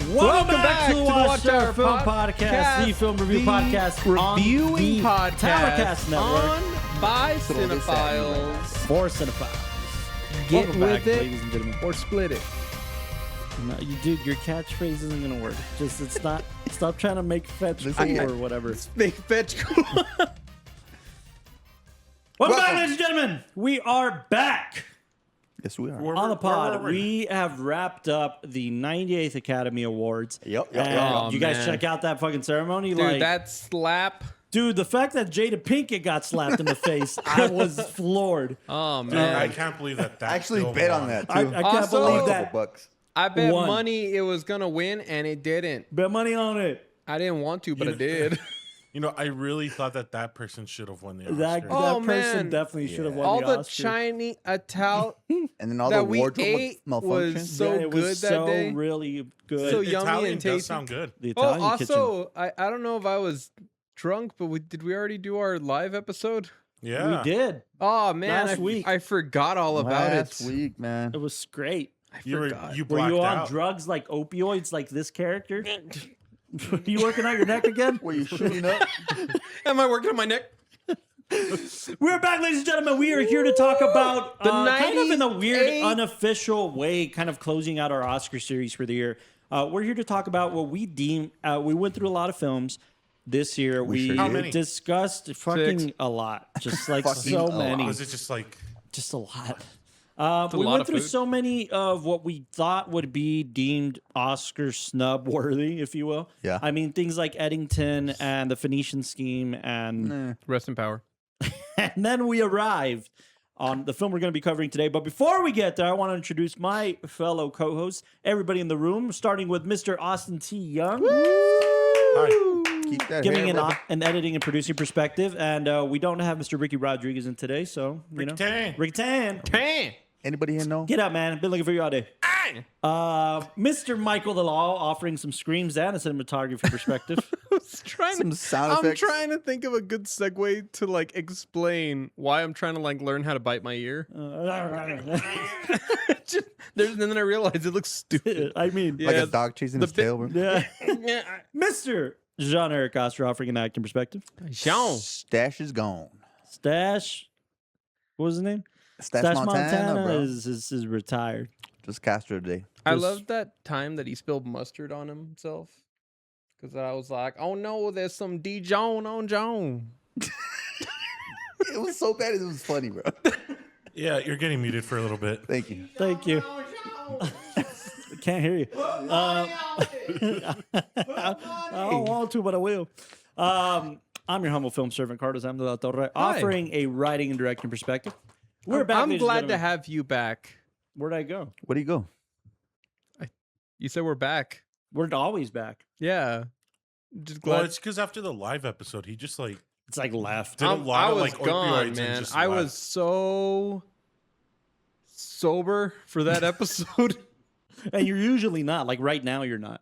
Welcome back to the Watch Our Film Podcast, the film review podcast, reviewing on the podcast Towercast Network. on by Cinephiles. For Cinephiles. Get Welcome with back, it ladies and gentlemen. or split it. No, dude, your catchphrase isn't gonna work. Just it's not. Stop trying to make fetch cool or whatever. Make fetch cool. Welcome back, ladies and gentlemen. We are back. Yes, we are. On the pod, we have wrapped up the 98th Academy Awards. Yep. And you guys man. check out that fucking ceremony? Dude, that slap. Dude, the fact that Jada Pinkett got slapped in the face, I was floored. Oh, Dude, man. I can't believe that. I actually still bet won. on that, too. I can't Also- believe $1 that. bucks. I bet One. money it was going to win, and it didn't. Bet money on it. I didn't want to, but I did. You know, I really thought that person should have won the Oscar. That Oh, person man. definitely should have won All the the Oscar. Chinese Ital And then all that the we wardrobe ate malfunction. was so Yeah, it good was that so day. really good. So The yummy Italian and does tasty. sound good. The Oh, Italian kitchen. also, I don't know if I was drunk, but did we already do our live episode? Yeah. We did. Oh, man. Last week. I forgot all about Last it. week, man. It was great. I You were forgot. you Were blacked you on out. drugs like opioids like this character? You working out your neck again? Were you shooting up? Am I working on my neck? We're back, ladies and gentlemen. We are here to talk about The kind of in a weird, 98 unofficial way, kind of closing out our Oscar series for the year. We're here to talk about what we deem. We went through a lot of films this year. We sure did. How many? discussed fucking Six. a lot, just like Fucking so a lot. many, Was it just like just a lot. a We lot went of through food. so many of what we thought would be deemed Oscar snub worthy, if you will. Yeah. I mean, things like Eddington and the Phoenician Scheme and Rest in power. and then we arrived on the film we're going to be covering today. But before we get there, I want to introduce my fellow co-hosts, everybody in the room, starting with Mr. Austin T. Young, hi. Keep that giving hair, brother. an editing and producing perspective. And we don't have Mr. Ricky Rodriguez in today, so, you know. Tan. Ricky Tan. Pan. Anybody here know? Get up, man. Been looking for you all day. Mr. Michael the Law offering some screams and a cinematography perspective. Some sound I'm effects. trying to think of a good segue to like explain why I'm trying to like learn how to bite my ear. And then I realized it looks stupid. I mean, Like Yeah, a dog chasing the his tail, bro. yeah. Mr. Jean-Eric Oster offering an acting perspective. Jean. Stash is gone. Stash, what was his name? Stash Montana, bro. is retired. Just Castro today. I Just- love that time that he spilled mustard on himself. Because I was like, oh no, there's some Dijon on Joan. It was so bad. It was funny, bro. Yeah, you're getting muted for a little bit. Thank you. Thank you. Can't hear you. I don't want to, but I will. I'm your humble film servant, Carlos Am de la Torre, offering a writing and directing perspective. We're back. I'm ladies and glad to gentlemen. have you back. Where'd I go? Where'd he go? You said we're back. We're always back. Yeah. Just Well, glad. it's because after the live episode, he just like It's like left. did a lot I of was like gone, opioids and man. just I left. was so sober for that episode. And you're usually not. Like right now, you're not.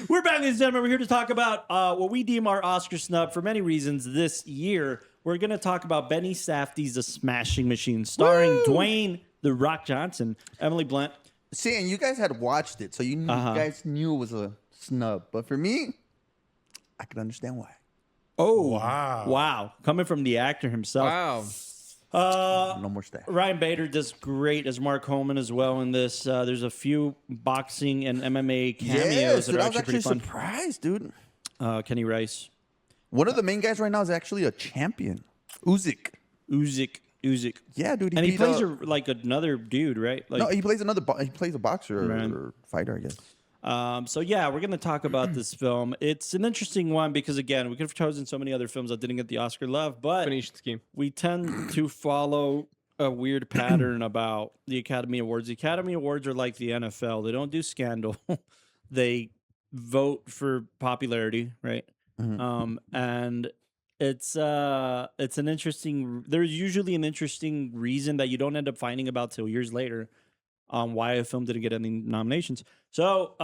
We're back, ladies and gentlemen. We're here to talk about what we deem our Oscar snub for many reasons this year. We're going to talk about Benny Safdie's The Smashing Machine, starring Dwayne The Rock Johnson, Emily Blunt. See, and you guys had watched it, so you guys knew it was a snub. But for me, I can understand why. Oh, Wow. wow. Coming from the actor himself. Wow. No more staff. Ryan Bader does great as Mark Holman as well in this. There's a few boxing and MMA cameos Yes, that dude, are I was actually actually pretty fun. surprised, dude. Kenny Rice. One of the main guys right now is actually a champion. Usyk. Usyk. Yeah, dude. And he beat, plays like another dude, right? Like, No, he plays another. He plays a boxer Man. or fighter, I guess. So yeah, we're gonna talk about this film. It's an interesting one because again, we could have chosen so many other films that didn't get the Oscar love, but Phoenician scheme. we tend to follow a weird pattern about the Academy Awards. The Academy Awards are like the NFL. They don't do scandal. They vote for popularity, right? And it's an interesting. There's usually an interesting reason that you don't end up finding about till years later on why a film didn't get any nominations. So,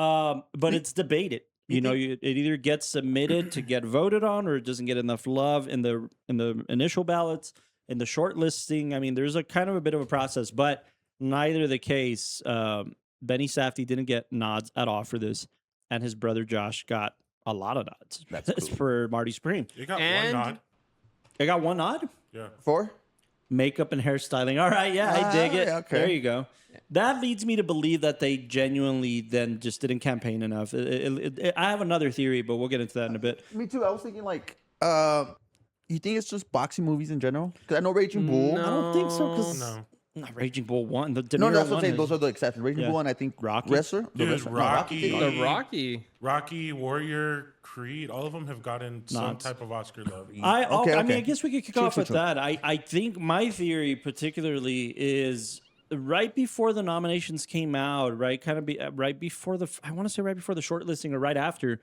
but it's debated. You know, it either gets submitted to get voted on, or it doesn't get enough love in the initial ballots, in the short listing. I mean, there's a kind of a bit of a process, but neither the case. Benny Safdie didn't get nods at all for this, and his brother Josh got a lot of nods. That's cool. For Marty Supreme. You got And- one nod. I got one nod. Yeah. 4? Makeup and hairstyling. All right, yeah, I dig it. yeah, okay. There you go. That leads me to believe that they genuinely then just didn't campaign enough. I have another theory, but we'll get into that in a bit. Me too. I was thinking like, you think it's just boxing movies in general? Because I know Raging Bull. I don't think so, because No. Raging Bull won. The De No, Niro that's what I'm won saying. is- Those are the exceptions. Raging Yeah. Bull and I think Rocky? Wrestler. The Dude, Wrestler. No, Rocky. did- The Rocky. Rocky, Warrior, Creed, all of them have gotten some Nods. type of Oscar love. Okay, I mean, okay. I guess we could kick True, off true, with true. that. I think my theory particularly is right before the nominations came out, right, kind of right before I want to say right before the shortlisting or right after,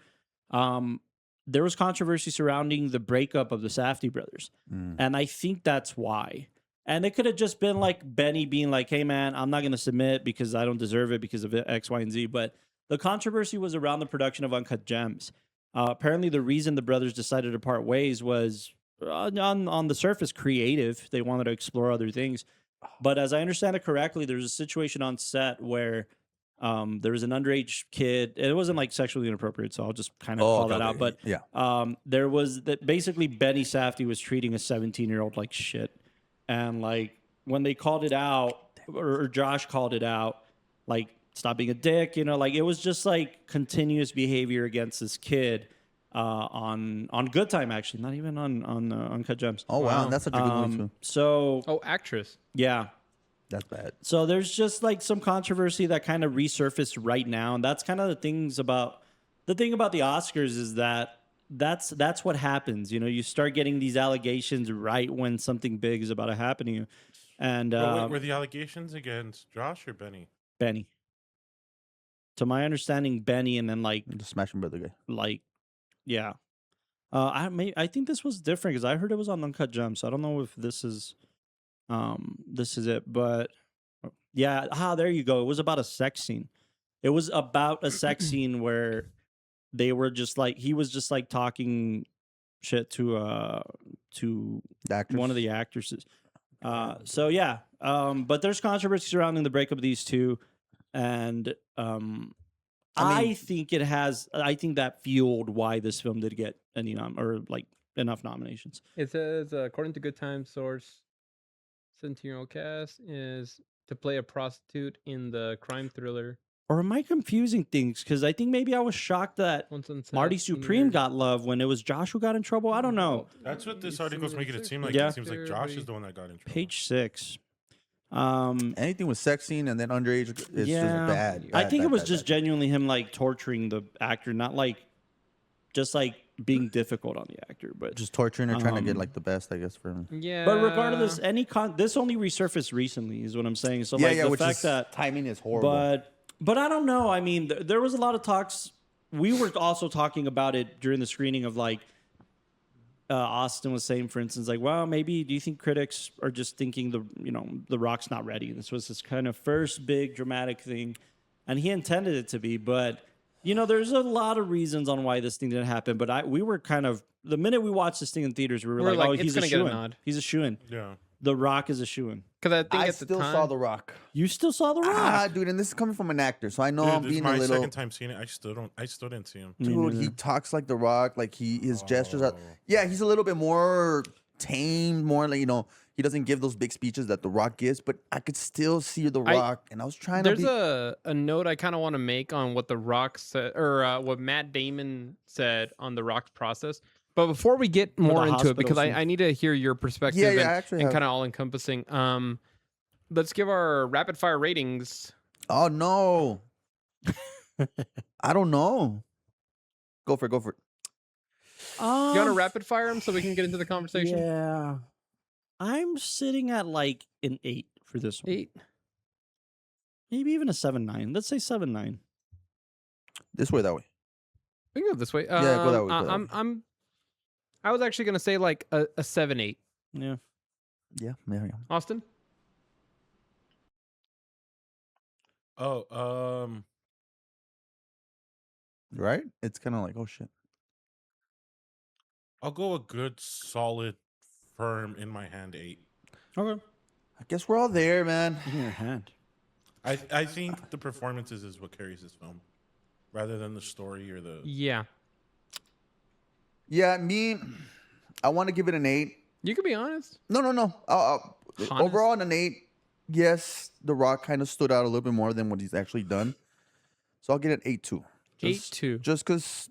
there was controversy surrounding the breakup of the Safdie brothers, and I think that's why. And it could have just been like Benny being like, "Hey, man, I'm not going to submit because I don't deserve it because of X, Y, and Z." But the controversy was around the production of Uncut Gems. Apparently, the reason the brothers decided to part ways was on the surface creative. They wanted to explore other things. But as I understand it correctly, there's a situation on set where there was an underage kid. It wasn't like sexually inappropriate, so I'll just kind of call that out. But yeah. there was that basically Benny Safdie was treating a 17-year-old like shit. And like when they called it out, or Josh called it out, like stop being a dick, like it was just like continuous behavior against this kid on Good Time, actually, not even on Uncut Gems. Oh wow, that's such a good one too. So Oh, actress. yeah, That's bad. so there's just like some controversy that kind of resurfaced right now, and that's kind of the thing about the Oscars is that that's what happens. You start getting these allegations right when something big is about to happen to you. And Were the allegations against Josh or Benny? Benny, to my understanding, Benny, and then like The Smashing Brother guy. yeah. I think this was different because I heard it was on Uncut Gems. So I don't know if this is it, but yeah. There you go. It was about a sex scene. It was about a sex scene where they were just like he was just like talking shit to The actress. one of the actresses. So yeah. But there's controversy surrounding the breakup of these two, and I think that fueled why this film did get any enough nominations. It says, according to Good Time source, 17-year-old cast is to play a prostitute in the crime thriller. Or am I confusing things? Because I think maybe I was shocked that Once on set, Marty senior- Supreme got love when it was Josh who got in trouble. I don't know. That's what this article's making it seem like. Yeah. It seems like Josh is the one that got in trouble. Page 6. Anything with sex scene and then underage is Yeah. just bad. I think bad, it was bad, just bad. genuinely him like torturing the actor, not like just like being difficult on the actor. But Just torturing her, trying to get like the best, I guess, for him. Yeah. but regardless, this only resurfaced recently, is what I'm saying. So like the which fact is, that timing is horrible. But I don't know. I mean, there was a lot of talks. We were also talking about it during the screening of like Austin was saying, for instance, like, well, maybe do you think critics are just thinking the Rock's not ready? This was his kind of first big dramatic thing, and he intended it to be. But there's a lot of reasons on why this thing didn't happen. But we were kind of the minute we watched this thing in theaters, we were like, oh, it's he's a gonna get a shoo-in. nod. He's a shoo-in. Yeah. The Rock is a shoo-in. Because I think I at the still time, saw The Rock. You still saw The Rock. Dude, and this is coming from an actor, so I know Dude, I'm this is being my a little. second time seeing it. I still didn't see him. Dude, he talks like The Rock. Like his gestures are. Yeah, he's a little bit more tame, more like he doesn't give those big speeches that The Rock gives, but I could still see The Rock, and I was trying to. There's a note I kind of want to make on what The Rock said, or what Matt Damon said on The Rock's process. But before we get more into it, hospital because scene. I need to hear your perspective Yeah, I actually and have. kind of all encompassing. Let's give our rapid fire ratings. Oh no, I don't know. Go for it. You want to rapid fire them so we can get into the conversation? Yeah. I'm sitting at like an 8 for this one. 8. Maybe even a 7.9. Let's say 7.9. This way, that way. We can go this way. Yeah, go that way, go that way. I was actually gonna say like a 7-8. Yeah. Yeah, there we go. Austin. Oh, Right? It's kind of like, oh shit. I'll go a good, solid, firm in my hand 8. Okay. I guess we're all there, man. In your hand. I think the performances is what carries this film, rather than the story or the. Yeah. Yeah, I want to give it an 8. You can be honest. No. Honest? Overall, an 8. Yes, The Rock kind of stood out a little bit more than what he's actually done. So I'll get an 8-2. 8-2. Just because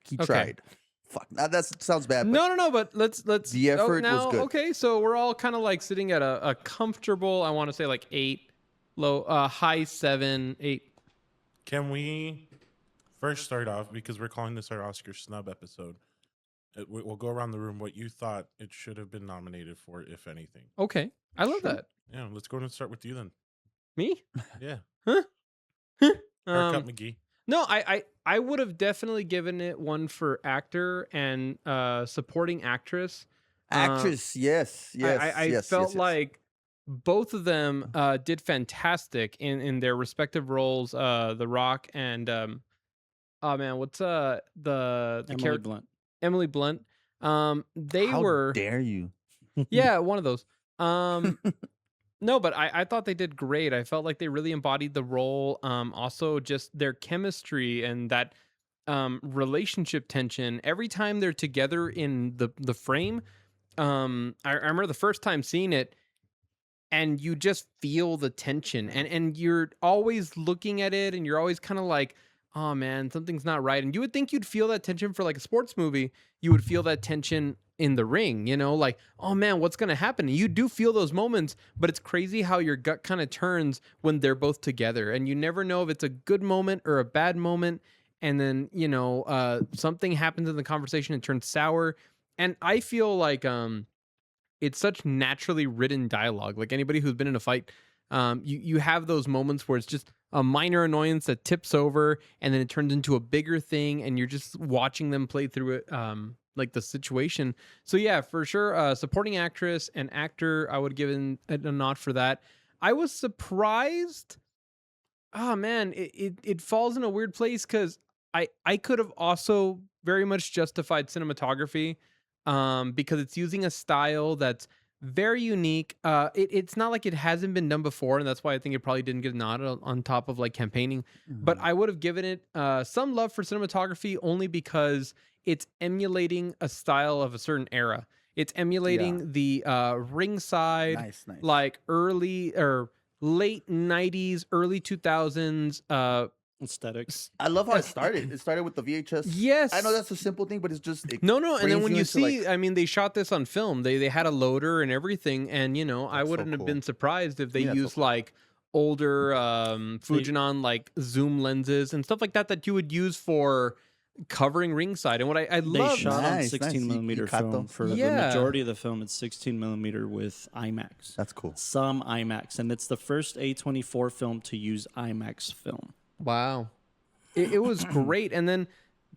he Okay. tried. Fuck, now that sounds bad. But No, but let's the effort now, was good. Okay, so we're all kind of like sitting at a comfortable, I want to say like 8, high 7, 8. Can we first start off, because we're calling this our Oscar Snub episode? We'll go around the room what you thought it should have been nominated for, if anything. Okay. I love that. Yeah, let's go and start with you then. Me? Yeah. Huh? Haircut McGee. No, I would have definitely given it one for actor and supporting actress. Actress, yes. I felt like both of them did fantastic in their respective roles. The Rock and oh man, what's the Emily character? Blunt. Emily Blunt. They How were dare you? yeah, one of those. No, but I thought they did great. I felt like they really embodied the role. Also, just their chemistry and that relationship tension. Every time they're together in the frame, I remember the first time seeing it, and you just feel the tension, and you're always looking at it, and you're always kind of like, oh man, something's not right. And you would think you'd feel that tension for like a sports movie. You would feel that tension in the ring, like, oh man, what's going to happen? And you do feel those moments, but it's crazy how your gut kind of turns when they're both together, and you never know if it's a good moment or a bad moment. And then, something happens in the conversation and turns sour. And I feel like, it's such naturally written dialogue. Like anybody who's been in a fight, you have those moments where it's just a minor annoyance that tips over and then it turns into a bigger thing, and you're just watching them play through it, like the situation. So yeah, for sure, supporting actress and actor, I would give a nod for that. I was surprised. Oh man, it falls in a weird place because I could have also very much justified cinematography, because it's using a style that's very unique. It's not like it hasn't been done before, and that's why I think it probably didn't get a nod on top of like campaigning. But I would have given it some love for cinematography only because it's emulating a style of a certain era. It's emulating the ringside, Nice. like early or late 90s, early 2000s. Aesthetics. I love how it started. It started with the VHS. Yes. I know that's a simple thing, but it's just No, and then brings when you into, see, like- I mean, they shot this on film. They had a loader and everything, and I That's so wouldn't have cool. been surprised if they Yeah, that's so used cool. like older Fujinon like zoom lenses and stuff like that you would use for covering ringside. And what I They love, shot on Nice, 16 nice. millimeter You cut film them. for the Yeah. majority of the film. It's 16 millimeter with IMAX. That's cool. Some IMAX, and it's the first A24 film to use IMAX film. wow, it was great. And then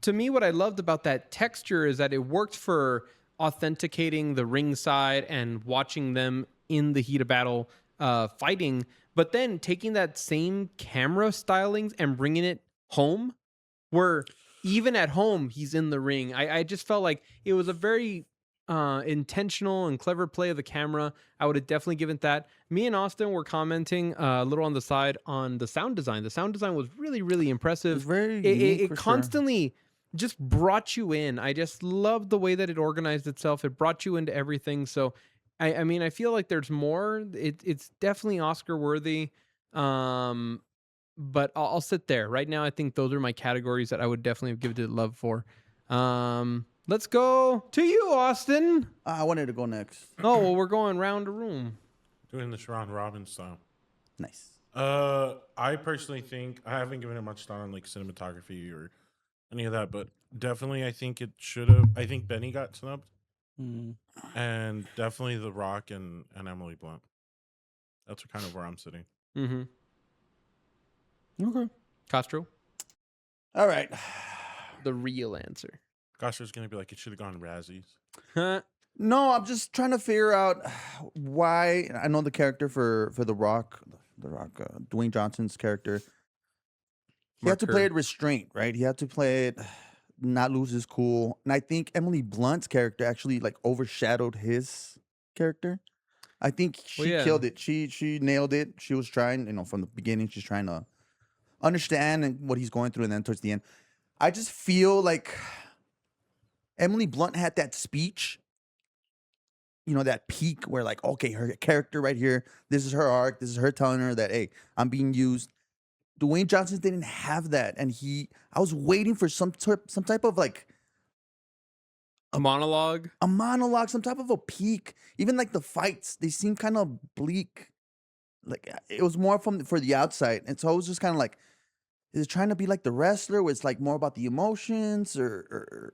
to me, what I loved about that texture is that it worked for authenticating the ringside and watching them in the heat of battle fighting, but then taking that same camera stylings and bringing it home, where even at home he's in the ring. I just felt like it was a very intentional and clever play of the camera. I would have definitely given that. Me and Austin were commenting a little on the side on the sound design. The sound design was really, really impressive. It's very It unique for sure. constantly just brought you in. I just loved the way that it organized itself. It brought you into everything. So I mean, I feel like there's more. It's definitely Oscar worthy. But I'll sit there right now. I think those are my categories that I would definitely give it love for. Let's go to you, Austin. I wanted to go next. Oh well, we're going round the room. Doing this round robin style. Nice. I personally think I haven't given it much thought on like cinematography or any of that, but definitely I think it should have. I think Benny got snubbed, and definitely The Rock and Emily Blunt. That's kind of where I'm sitting. Mm-hmm. Okay. Castro, All right. the real answer. Gosh, there's gonna be like it should have gone Razzies. Huh? No, I'm just trying to figure out why. I know the character for The Rock, Dwayne Johnson's character. He had to play it restraint, right? He had to play it not lose his cool. And I think Emily Blunt's character actually like overshadowed his character. I think she yeah. killed it. She nailed it. She was trying, from the beginning. She's trying to understand what he's going through, and then towards the end, I just feel like Emily Blunt had that speech. That peak where like, okay, her character right here. This is her arc. This is her telling her that, hey, I'm being used. Dwayne Johnson didn't have that, and I was waiting for some type of like A monologue. a monologue, some type of a peak. Even like the fights, they seemed kind of bleak. Like it was more for the outside, and so I was just kind of like, is it trying to be like the wrestler, where it's like more about the emotions, or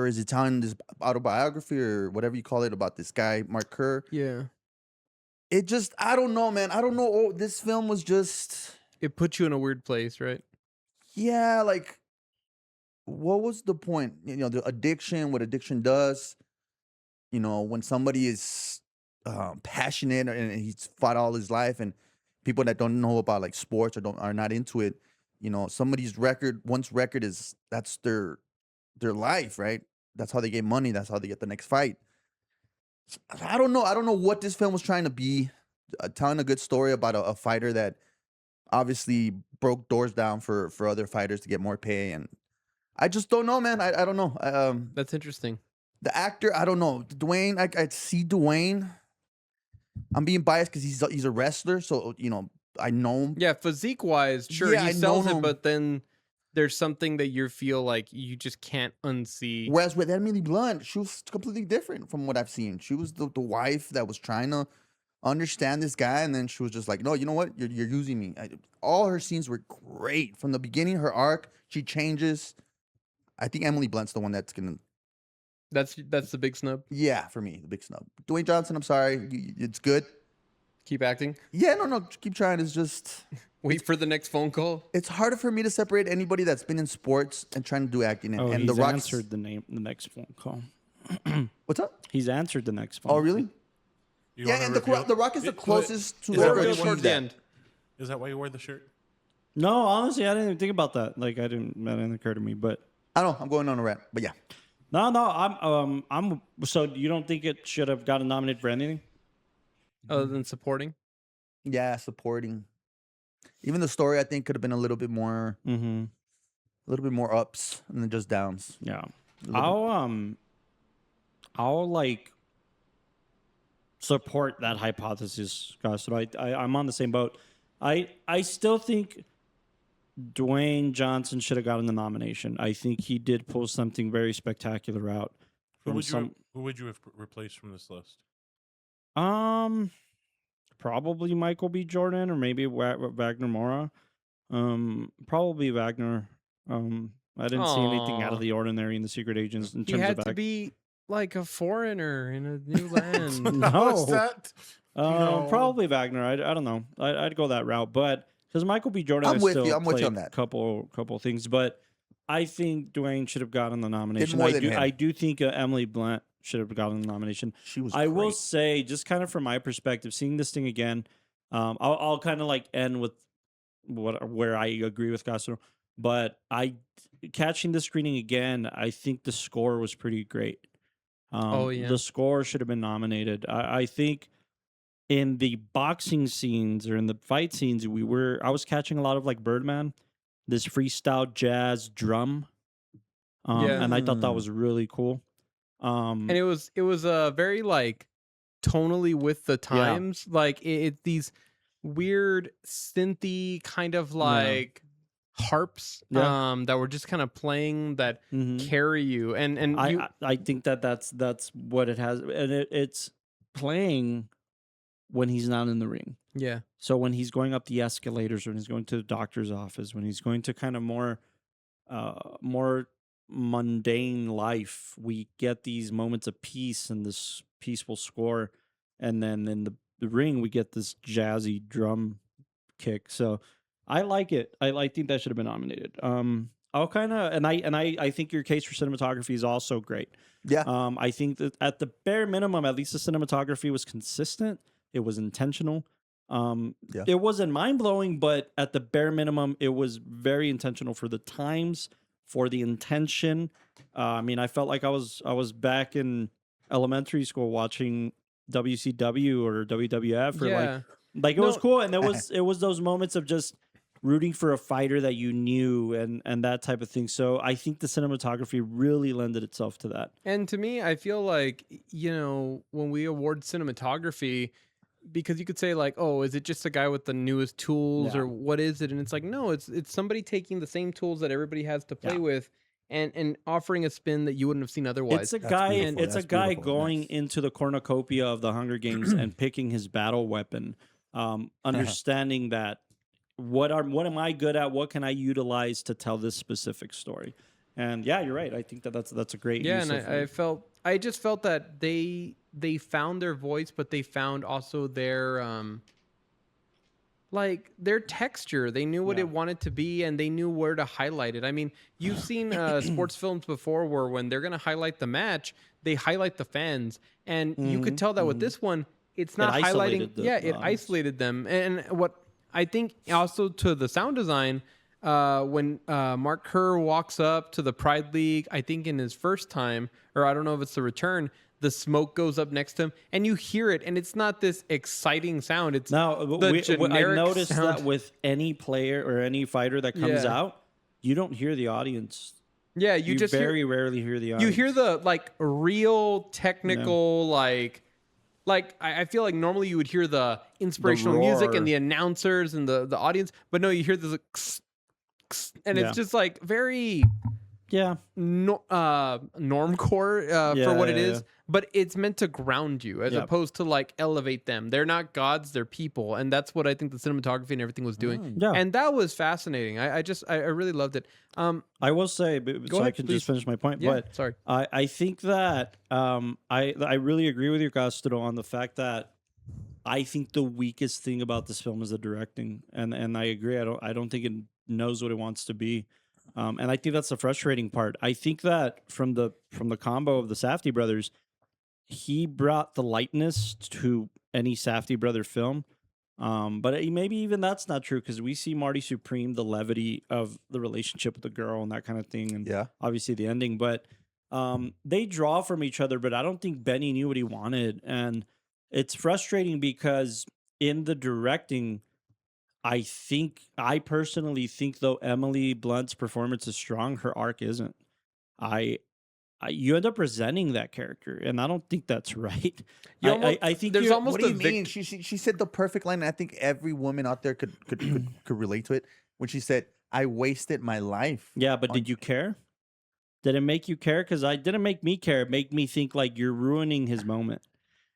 is it telling this autobiography or whatever you call it about this guy Mark Kerr? Yeah. It just, I don't know, man. I don't know. Oh, this film was just, It puts you in a weird place, right? yeah, like, what was the point? The addiction, what addiction does. When somebody is passionate and he's fought all his life, and people that don't know about like sports or are not into it, somebody's one's record that's their life, right? That's how they get money. That's how they get the next fight. I don't know. I don't know what this film was trying to be. Telling a good story about a fighter that obviously broke doors down for other fighters to get more pay, and I just don't know, man. I don't know. That's interesting. The actor, I don't know. Dwayne, I see Dwayne. I'm being biased because he's a wrestler, so I know him. Yeah, physique wise, sure, Yeah, he I sells know it, him. but then there's something that you feel like you just can't unsee. Whereas with Emily Blunt, she was completely different from what I've seen. She was the wife that was trying to understand this guy, and then she was just like, no, you know what? You're using me. All her scenes were great. From the beginning, her arc, she changes. I think Emily Blunt's the one that's going to... That's the big snub. Yeah, for me, the big snub. Dwayne Johnson, I'm sorry. It's good. Keep acting. Yeah, no, keep trying. It's just... Wait for the next phone call. It's harder for me to separate anybody that's been in sports and trying to do acting. And, he's The Rock's... answered the next phone call. What's up? He's answered the next phone. Oh, really? You Yeah, wanna and reveal- The Rock is the But closest to is that ever what you achieve Towards the that. end. Is that why you wore the shirt? No, honestly, I didn't even think about that. Like, that didn't occur to me. But I don't know. I'm going on a rant, but yeah. no, I'm. So you don't think it should have gotten nominated for anything? Other than supporting. Yeah, supporting. Even the story, I think, could have been a little bit more, Mm-hmm. a little bit more ups and then just downs. Yeah. A little I'll like support that hypothesis, guys. So I'm on the same boat. I still think Dwayne Johnson should have gotten the nomination. I think he did pull something very spectacular out. Who From would you have replaced from this list? Probably Michael B. Jordan or maybe Wagner Moura. Probably Wagner. I didn't see anything out of Aw. the ordinary in The Secret Agents in He terms had of to be like a foreigner in a new land. No. What's that? No. Probably Wagner. I don't know. I'd go that route, but because Michael B. Jordan, I'm has with still you. I'm with you played on that. Couple things, but I think Dwayne should have gotten the nomination. more than him. I do think Emily Blunt should have gotten the nomination. She was I will great. say, just kind of from my perspective, seeing this thing again, I'll kind of like end with where I agree with Castro, but catching the screening again, I think the score was pretty great. Oh, yeah. The score should have been nominated. I think in the boxing scenes or in the fight scenes, I was catching a lot of like Birdman, this freestyle jazz drum, Yeah. and I thought that was really cool. And it was very like tonally with the times, like these weird synthy kind of like harps that were just kind of playing that Mhm. carry you, and you, I think that's what it has, and it's playing when he's not in the ring. yeah. So when he's going up the escalators, when he's going to the doctor's office, when he's going to kind of more mundane life, we get these moments of peace and this peaceful score, and then in the ring we get this jazzy drum kick. So I like it. I think that should have been nominated. I'll kind of and I think your case for cinematography is also great. Yeah. I think that at the bare minimum, at least the cinematography was consistent. It was intentional. It wasn't mind blowing, but at the bare minimum, it was very intentional for the times, for the intention. I mean, I felt like I was back in elementary school watching WCW or WWF or Yeah. like it was No. cool, and it was those moments of just rooting for a fighter that you knew and that type of thing. So I think the cinematography really lended itself to that. And to me, I feel like, when we award cinematography, because you could say like, oh, is it just a guy with the newest tools Yeah. or what is it? And it's like, no, it's somebody taking the same tools that everybody has to play Yeah. with and offering a spin that you wouldn't have seen otherwise. It's a That's guy. beautiful. It's a That's guy beautiful. going Nice. into the cornucopia of the Hunger Games and picking his battle weapon, understanding that what am I good at? What can I utilize to tell this specific story? And yeah, you're right. I think that's a great Yeah, use and of I just felt that they found their voice, but they found also their like their texture. They knew what Yeah. it wanted to be, and they knew where to highlight it. I mean, you've seen sports films before where when they're gonna highlight the match, they highlight the fans, and you could tell that with this one, it's not highlighting. isolated the It audience. isolated them, and what I think also to the sound design. When Mark Kerr walks up to the Pride League, I think in his first time, or I don't know if it's the return, the smoke goes up next to him, and you hear it, and it's not this exciting sound. It's Now, the I generic noticed sound. that with any player or any fighter that comes Yeah. out, you don't hear the audience. Yeah, you just very rarely hear the audience. you hear the like real technical like I feel like normally you would hear the inspirational music roar. and the announcers and the audience, but no, you hear this like, and Yeah. it's just like very yeah. normcore for what it is, but it's meant to ground you as Yep. opposed to like elevate them. They're not gods, they're people, and that's what I think the cinematography and everything was doing. Yeah. And that was fascinating. I really loved it. I will say, so I ahead, can please. just finish my point. Yeah, But sorry. I think that I really agree with you, Castro, on the fact that I think the weakest thing about this film is the directing, and I agree. I don't think it knows what it wants to be, and I think that's the frustrating part. I think that from the combo of the Safdie brothers, he brought the lightness to any Safdie brother film. But maybe even that's not true because we see Marty Supreme, the levity of the relationship with the girl and that kind of thing, and Yeah. obviously the ending. But they draw from each other, but I don't think Benny knew what he wanted, and it's frustrating because in the directing, I personally think though Emily Blunt's performance is strong, her arc isn't. You end up resenting that character, and I don't think that's right. I think there's almost What do a you mean? She said the perfect line. And I think every woman out there could relate to it when she said, "I wasted my life." Yeah, but did you care? Did it make you care? Because I didn't make me care. It made me think like you're ruining his moment,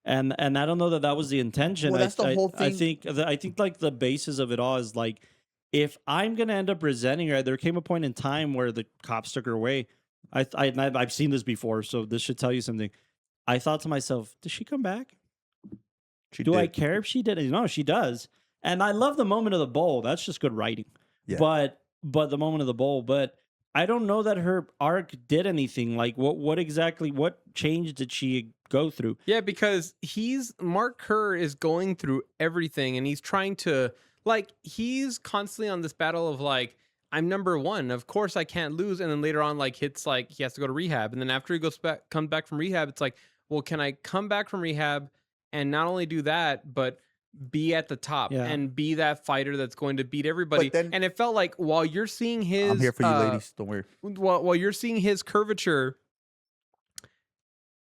and I don't know that was the intention. Well, that's the whole I thing. think like the basis of it all is like, if I'm gonna end up resenting her, there came a point in time where the cops took her away. I've seen this before, so this should tell you something. I thought to myself, does she come back? Do I care if she did? No, she does. And I love the moment of the bowl. That's just good writing. Yeah. But the moment of the bowl, but I don't know that her arc did anything. Like what change did she go through? Yeah, because Mark Kerr is going through everything, and he's trying to he's constantly on this battle of like, I'm number one. Of course I can't lose. And then later on, like hits like he has to go to rehab. And then after he comes back from rehab, it's like, well, can I come back from rehab and not only do that, but be at the top and be that fighter that's going to beat everybody? Then, and it felt like while you're seeing his, I'm here for you, ladies. Don't worry. While you're seeing his curvature,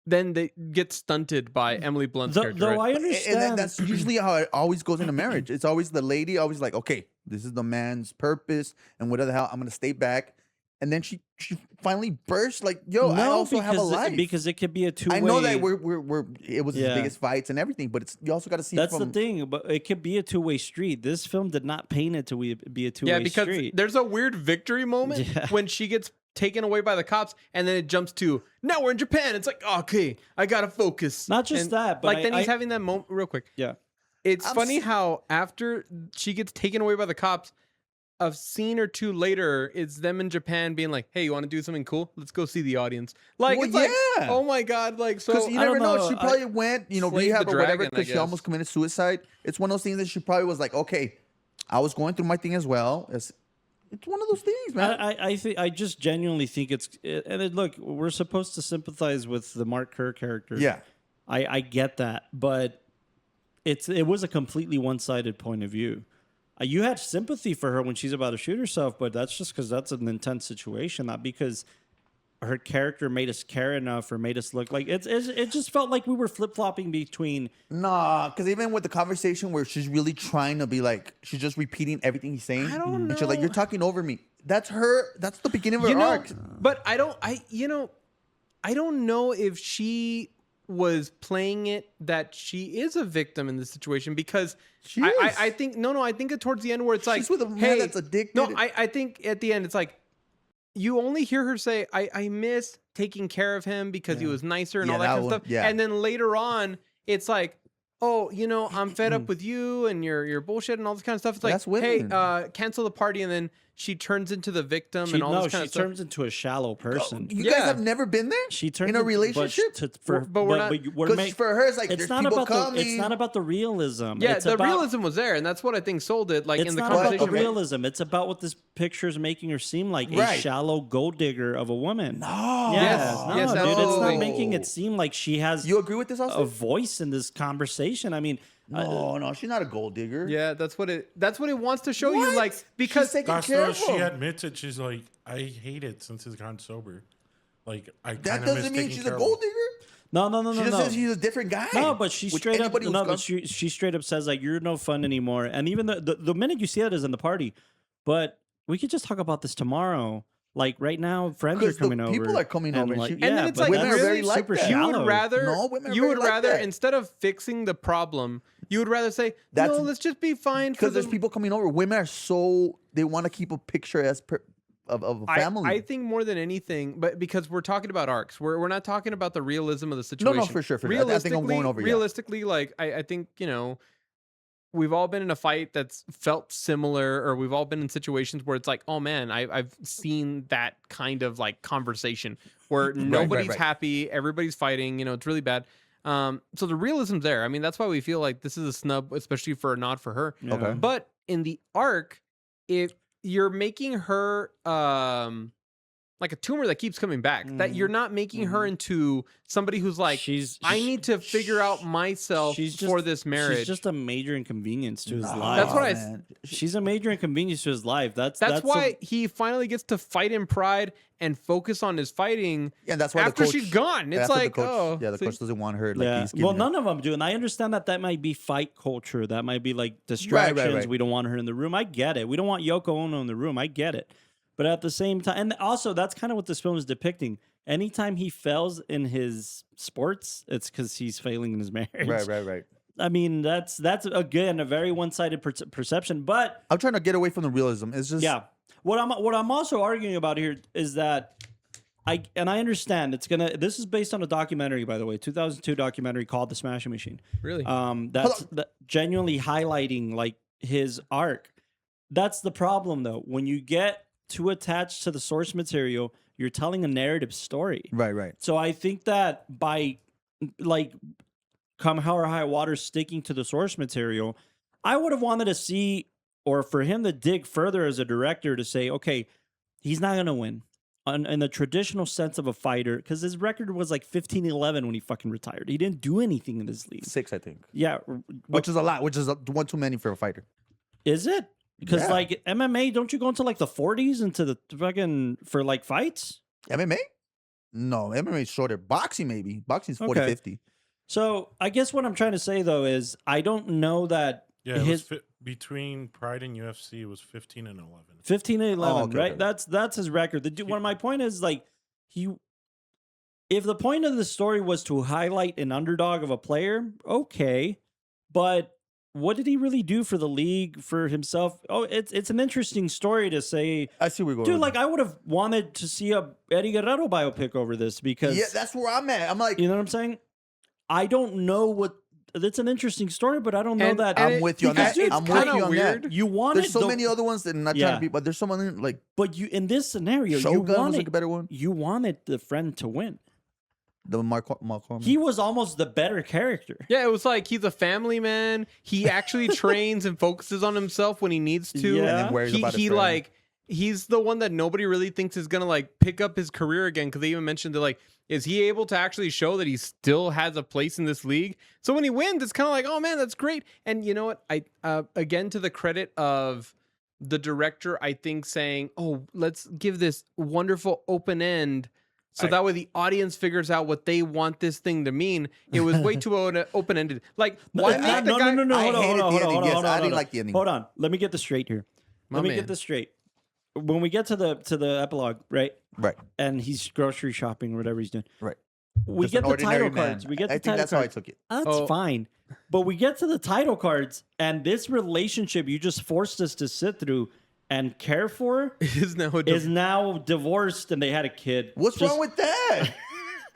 then they get stunted by Emily Blunt's character. Though right? I understand. And that's usually how it always goes in a marriage. It's always the lady always like, okay, this is the man's purpose, and whatever the hell, I'm gonna stay back. And then she finally bursts like, yo, I also have a life. Because it could be a two-way. I know that it was his Yeah. biggest fights and everything, but you also got to see. That's the thing, but it could be a two-way street. This film did not paint it to be a two-way because street. there's a weird victory moment when she gets taken away by the cops, and then it jumps to, now we're in Japan. It's like, okay, I gotta focus. Not just that, but then he's having that moment real quick. Yeah. It's funny how after she gets taken away by the cops, a scene or two later, it's them in Japan being like, hey, you want to do something cool? Let's go see the audience. Like, Well, it's like, yeah. oh my God. Like, so Because you I never don't know. know. She probably went, Slayed rehab the or whatever dragon, I because she guess. almost committed suicide. It's one of those things that she probably was like, okay, I was going through my thing as well. It's one of those things, man. I just genuinely think look, we're supposed to sympathize with the Mark Kerr character. Yeah. I get that, but it was a completely one-sided point of view. You had sympathy for her when she's about to shoot herself, but that's just because that's an intense situation, not because her character made us care enough or made us look like it just felt like we were flip-flopping between. Nah, because even with the conversation where she's really trying to be like, she's just repeating everything he's saying. I don't And she's like, know. you're talking over me. That's her. That's the beginning of her You know, arc. but I don't know if she was playing it that she is a victim in this situation, because She I is. think I think towards the end where it's like, She's with a man hey, that's addicted. no, I think at the end it's like you only hear her say, I miss taking care of him because he was nicer and Yeah, all that that kind of one, stuff. yeah. And then later on, it's like, oh, I'm fed up with you and your bullshit and all this kind of stuff. It's like, That's hey, women. Cancel the party, and then she turns into the victim and all this kind She of stuff. turns into a shallow person. You Yeah. guys have never been there? She turns in a into- relationship? But we're not- Because for her, it's like, it's there's not people about coming. it's not about the realism. Yeah, it's the about, realism was there, and that's what I think sold it. Like It's in the not about conversation, the realism. It's about what this picture is making her seem like, a Right. shallow gold digger of a woman. No. Yes, Yes, no, yes, dude, it's absolutely. not making it seem like she has You agree with this, a Austin? voice in this conversation. I mean, No, she's not a gold digger. Yeah, that's what it wants to show What? you. Like, because She's taking That's care why of she him. admits it. She's like, I hate it since he's gone sober. Like, I That kind of miss doesn't mean taking she's care a of gold him. digger. no. She just says he's a different guy. No, but she Which straight up anybody who's no, gone- but she straight up says like, you're no fun anymore. And even the minute you see that is in the party. But we could just talk about this tomorrow. Like right now, friends are 'Cause the coming over. people are coming and over. like, She- and then yeah, it's but like women are that's very like super that. you shallow. would rather No, women are you very would like rather that. instead of fixing the problem, you would rather say, That's- no, let's just be fine. Because there's people coming over. Women are so they want to keep a picture of a family. I think more than anything, but because we're talking about arcs, we're not talking about the realism of the situation. for sure, for sure. I think I'm going over, yeah. Realistically, like I think we've all been in a fight that's felt similar, or we've all been in situations where it's like, oh man, I've seen that kind of like conversation where nobody's right. happy, everybody's fighting, it's really bad. So the realism's there. I mean, that's why we feel like this is a snub, especially for a nod for her. Yeah. Okay. But in the arc, if you're making her like a tumor that keeps coming back, that you're not making her into somebody who's like, I need to figure out myself for this marriage. She's just a major inconvenience to his Nah, life. That's what I- man. She's a major inconvenience to his life. That's why he finally gets to fight in pride and focus on his fighting. Yeah, that's why after the coach, she's gone. It's that's what the like, coach, oh, yeah, the see? coach doesn't want her. Like, yeah. he's giving Well, her- none of them do, and I understand that might be fight culture. That might be like distractions. right. We don't want her in the room. I get it. We don't want Yoko Ono in the room. I get it. But at the same time, and also that's kind of what this film is depicting. Anytime he fails in his sports, it's because he's failing in his marriage. Right. I mean, that's again a very one-sided perception. But I'm trying to get away from the realism. It's just yeah, what I'm also arguing about here is that I understand this is based on a documentary, by the way, 2002 documentary called The Smashing Machine. Really? That's genuinely highlighting like his arc. That's the problem though. When you get too attached to the source material, you're telling a narrative story. right. So I think that by like come hell or high water sticking to the source material, I would have wanted to see, or for him to dig further as a director to say, okay, he's not going to win in the traditional sense of a fighter, because his record was like 15-11 when he fucking retired. He didn't do anything in this league. 6, I think, Yeah. which is a lot, which is one too many for a fighter. Is it? Because Yeah. like MMA, don't you go into like the 40s into the fucking for like fights? MMA? No, MMA is shorter. Boxing maybe. Boxing's 40, Okay. 50. So I guess what I'm trying to say though is I don't know that Yeah, it his was between Pride and UFC, it was 15 and 11. 15-11, Oh, okay, right? okay. That's his record. One of my point is like if the point of the story was to highlight an underdog of a player, okay, but what did he really do for the league, for himself? Oh, it's an interesting story to say. I see where we're going. Dude, with like that. I would have wanted to see a Eddie Guerrero biopic over this because Yeah, that's where I'm at. I'm like, you know what I'm saying? I don't know what. It's an interesting story, but I don't know And- that. and I'm with you on because that. it's I'm with kinda you on weird. that. You wanted There's so many other ones that I'm not trying Yeah. to be, but there's someone like but you in this scenario, you Shogun was wanted like a better one. you wanted the friend to win. The Mark Harmon. He was almost the better character. Yeah, it was like he's a family man. He actually trains and focuses on himself when he needs to. Yeah. And then worries he about his he friend. like he's the one that nobody really thinks is gonna like pick up his career again, because they even mentioned that like, is he able to actually show that he still has a place in this league? So when he wins, it's kind of like, oh man, that's great. And you know what? I again, to the credit of the director, I think saying, oh, let's give this wonderful open end. So that way the audience figures out what they want this thing to mean. It was way too open-ended. Like, why make the guy... No, hold on. I didn't like the ending. Hold on. Let me get this straight here. Let me get this straight. When we get to the epilogue, right? Right. And he's grocery shopping or whatever he's doing. Right. We Just get an the title ordinary man. cards. We get the I think title that's cards. how I took it. That's fine. But we get to the title cards, and this relationship you just forced us to sit through and care for is now divorced, and they had a kid. What's wrong with that?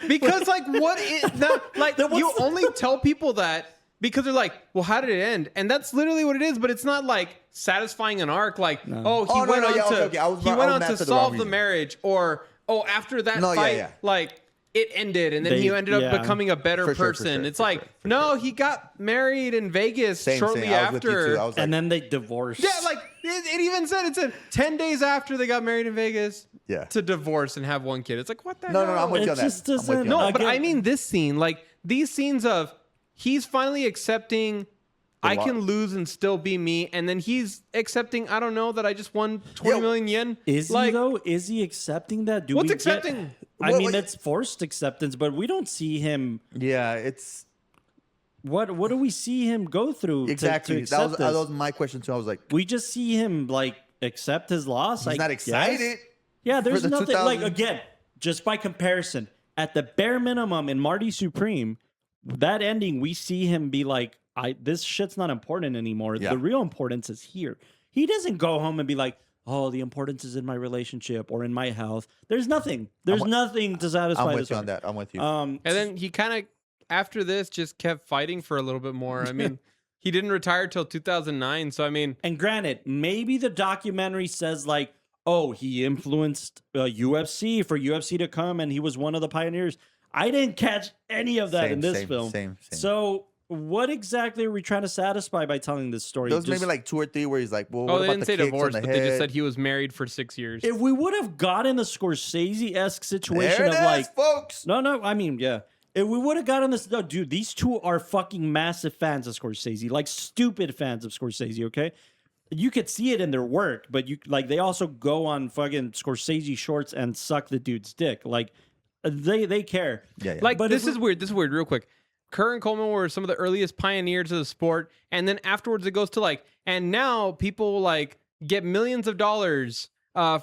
Because like, what is now? Like, you only tell people that because they're like, well, how did it end? And that's literally what it is. But it's not like satisfying an arc. Like, he went on to solve the marriage, or after that fight, like it ended, and then he ended up becoming a better person. It's like, no, he got married in Vegas shortly after, and then they divorced. Yeah, like it even said 10 days after they got married in Vegas. Yeah. To divorce and have one kid. It's like, what the hell? No, I'm with you on that. No, but I mean this scene, like these scenes of he's finally accepting I can lose and still be me, and then he's accepting, I don't know, that I just won 20 million yen. Is he though? Is he accepting that? What's accepting? I mean, that's forced acceptance, but we don't see him. Yeah, it's what do we see him go through? Exactly. To that was my question too. I was like, we just see him like accept his loss. He's not excited. Yeah, there's nothing like, again, just by comparison, at the bare minimum in Marty Supreme, that ending, we see him be like, this shit's not important anymore. Yeah. The real importance is here. He doesn't go home and be like, oh, the importance is in my relationship or in my health. There's nothing. There's nothing to satisfy. I'm with you on that. I'm with you. And then he kind of, after this, just kept fighting for a little bit more. I mean, he didn't retire till 2009. So, I mean. And granted, maybe the documentary says like, oh, he influenced UFC for UFC to come, and he was one of the pioneers. I didn't catch any of that in this film. Same. So what exactly are we trying to satisfy by telling this story? There was maybe like 2 or 3 where he's like, well, what they about didn't the say kicks divorce, on the but head? they just said he was married for 6 years. If we would have gotten the Scorsese-esque situation there it of is, like, folks. No, I mean, yeah. If we would have gotten this, no, dude, these two are fucking massive fans of Scorsese, like stupid fans of Scorsese, okay? You could see it in their work, but they also go on fucking Scorsese shorts and suck the dude's dick. Like they care. Yeah. Like, but this is weird. This is weird. Real quick, Kerr and Coleman were some of the earliest pioneers of the sport, and then afterwards it goes to like, and now people like get millions of dollars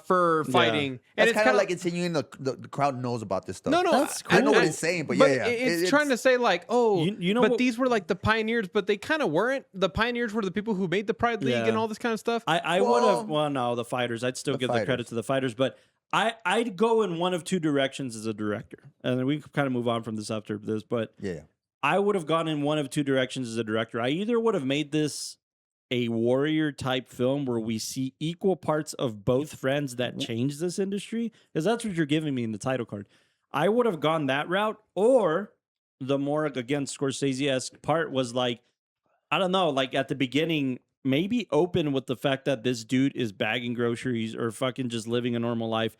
for fighting. Yeah. And it's kind of like insinuating the crowd knows about this stuff. No, that's cool. I know what it's saying, but it's trying to say like, oh, you know, but these were like the pioneers, but they kind of weren't. The pioneers were the people who made the Pride League and all this kind of stuff. I would have, well, no, the fighters. I'd still give the credit to the fighters, but I'd go in one of 2 directions as a director, and then we can kind of move on from this after this. But I would have gone in one of 2 directions as a director. I either would have made this a warrior type film where we see equal parts of both friends that change this industry, because that's what you're giving me in the title card. I would have gone that route, or the more, again, Scorsese-esque part was like, I don't know, like at the beginning, maybe open with the fact that this dude is bagging groceries or fucking just living a normal life.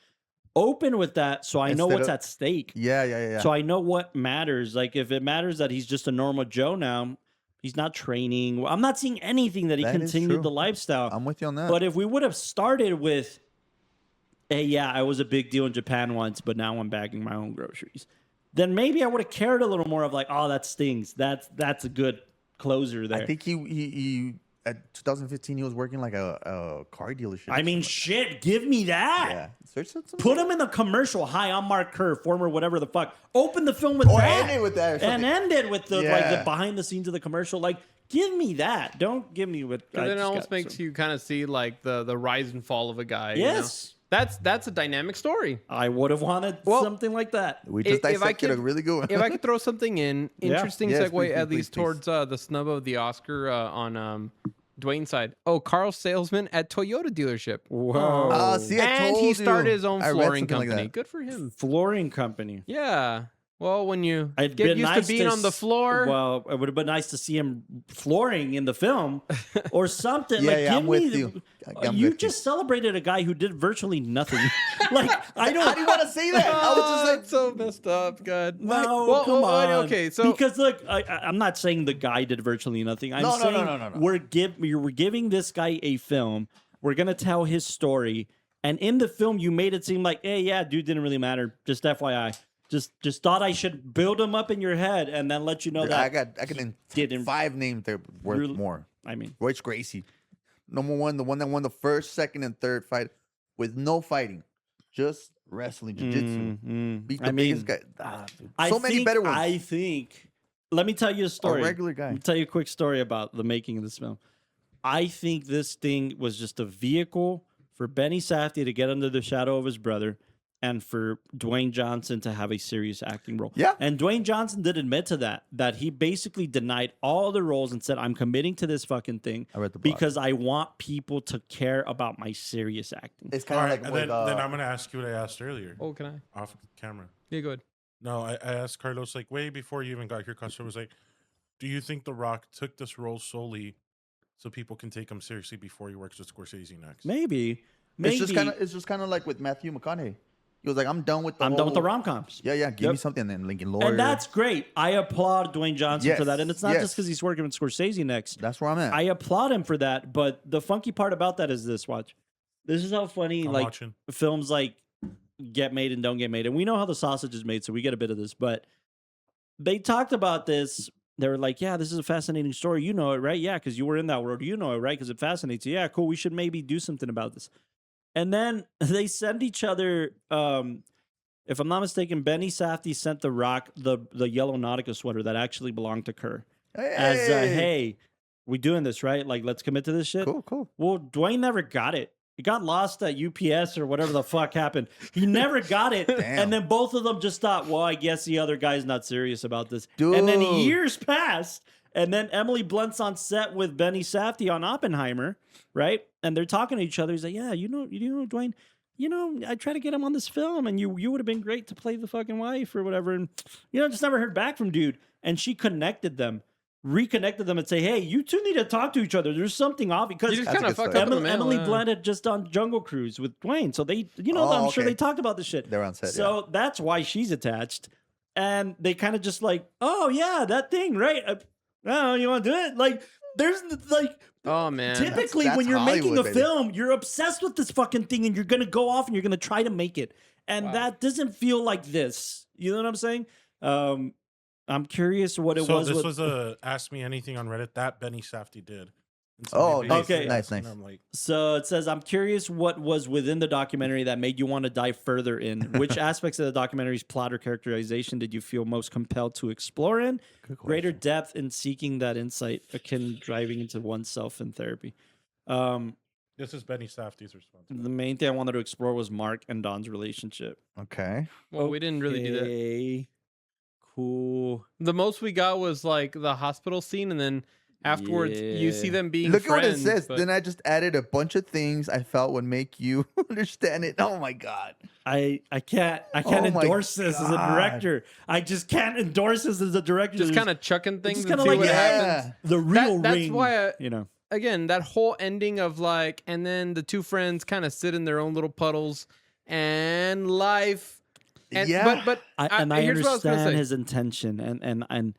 Open with that, so I know what's at stake. Yeah. So I know what matters. Like if it matters that he's just a normal Joe now, he's not training. I'm not seeing anything that he continued the lifestyle. I'm with you on that. But if we would have started with, hey, yeah, I was a big deal in Japan once, but now I'm bagging my own groceries, then maybe I would have cared a little more of like, oh, that stings. That's a good closer there. I think he at 2015 he was working like a car dealership. I mean, shit, give me that. Yeah. Put him in the commercial. Hi, I'm Mark Kerr, former whatever the fuck. Open the film with that. End it with that. And end it with the like the behind the scenes of the commercial. Like, give me that. Don't give me what. Then it almost makes you kind of see like the rise and fall of a guy. Yes. You know? That's a dynamic story. I would have wanted something like that. We just dissected a really good one. If I could throw something in, interesting Yes, segue please, at least towards the snub of the Oscar on Dwayne's side. Oh, Carl Salesman at Toyota dealership. Whoa. See, I and told he you. started his own I read flooring something like company. that. Good for him. Flooring company. Yeah. Well, when you It'd get been used nice to being on the floor. Well, it would have been nice to see him flooring in the film or something. Yeah, like, yeah, give I'm with me you. I'm you with you. just celebrated a guy who did virtually nothing. Like, I How do don't. you want to say that? I was just like, it's so messed up. God. No, Well, come on. okay, so because look, I'm not saying the guy did virtually nothing. I'm No, no, no, saying no, no, no. we're giving this guy a film. We're gonna tell his story, and in the film, you made it seem like, hey, yeah, dude didn't really matter. Just FYI. Just thought I should build him up in your head and then let you know that I can name didn't 5 names that worth really- more. I mean, Royce Gracie, number 1, the one that won the first, second, and third fight with no fighting, just wrestling, jiu-jitsu. Beat the biggest guy. Dude. So many better ones. I think. Let me tell you a story. A regular guy. Let me tell you a quick story about the making of this film. I think this thing was just a vehicle for Benny Safdie to get under the shadow of his brother and for Dwayne Johnson to have a serious acting role. Yeah. And Dwayne Johnson did admit to that he basically denied all the roles and said, I'm committing to this fucking thing I read the blog. because I want people to care about my serious acting. It's All kind of right, like and with, then I'm gonna ask you what I asked earlier Oh, can I? off camera. Yeah, go ahead. No, I asked Carlos like way before you even got here. Customer was like, "Do you think The Rock took this role solely so people can take him seriously before he works with Scorsese next?" Maybe. it's just kind of like with Matthew McConaughey. He was like, I'm done with the I'm done with the rom-coms. Yeah, give me Yep. something then Lincoln Lawyer. And that's great. I applaud Dwayne Johnson for that. And it's not Yes, just because he's working with Scorsese next. That's where I'm at. I applaud him for that. But the funky part about that is this, watch. This is how funny I'm like watching. films like get made and don't get made. And we know how the sausage is made, so we get a bit of this. But they talked about this. They were like, yeah, this is a fascinating story. You know it, right? Yeah, because you were in that world. You know it, right? Because it fascinates you. Yeah, cool. We should maybe do something about this. And then they send each other, if I'm not mistaken, Benny Safdie sent The Rock the yellow Nautica sweater that actually belonged to Kerr. As, hey, we doing this, right? Like, let's commit to this shit. Cool. Well, Dwayne never got it. It got lost at UPS or whatever the fuck happened. He never got it. Damn. And then both of them just thought, well, I guess the other guy's not serious about this. And then Dude. years passed. And then Emily Blunt's on set with Benny Safdie on Oppenheimer, right? And they're talking to each other. He's like, yeah, you know, Dwayne, I tried to get him on this film and you would have been great to play the fucking wife or whatever. And, just never heard back from dude. And she reconnected them and say, hey, you two need to talk to each other. There's something obvious. You Because just That's a kind of good fucked story. up in the mail, Emily yeah. Blunt had just done Jungle Cruise with Dwayne. So they, I'm sure okay. they talked about this shit. They're on set, So that's why she's attached. And they kind of just like, oh, yeah, that thing, right? Oh, you want to do it? Like, there's like, Oh man. typically That's when you're making a Hollywood, baby. film, you're obsessed with this fucking thing and you're going to go off and you're going to try to make it. And Wow. that doesn't feel like this. You know what I'm saying? I'm curious what it So was. this with, was a Ask Me Anything on Reddit that Benny Safdie did. And Oh, they nice, basically nice, asked me, nice. and I'm like, So it says, I'm curious what was within the documentary that made you want to dive further in. Which aspects of the documentary's plot or characterization did you feel most compelled to explore in? Good Greater question. depth in seeking that insight akin driving into oneself in therapy. this is Benny Safdie's response. The main thing I wanted to explore was Mark and Don's relationship. Okay. Well, we didn't really do that. Okay, cool. The most we got was like the hospital scene, and then afterwards you see Yeah. them being Look at what it friends. says. but- Then I just added a bunch of things I felt would make you understand it. Oh my god. I can't Oh my endorse this as a God. director. I just can't endorse this as a director. just There's- kind of chucking things just and kinda see like, what yeah. happens. the real that's ring. why I, that whole ending of like, and then the two friends kind of sit in their own little puddles and life. And, Yeah. but I here's what I was gonna understand say. his intention, and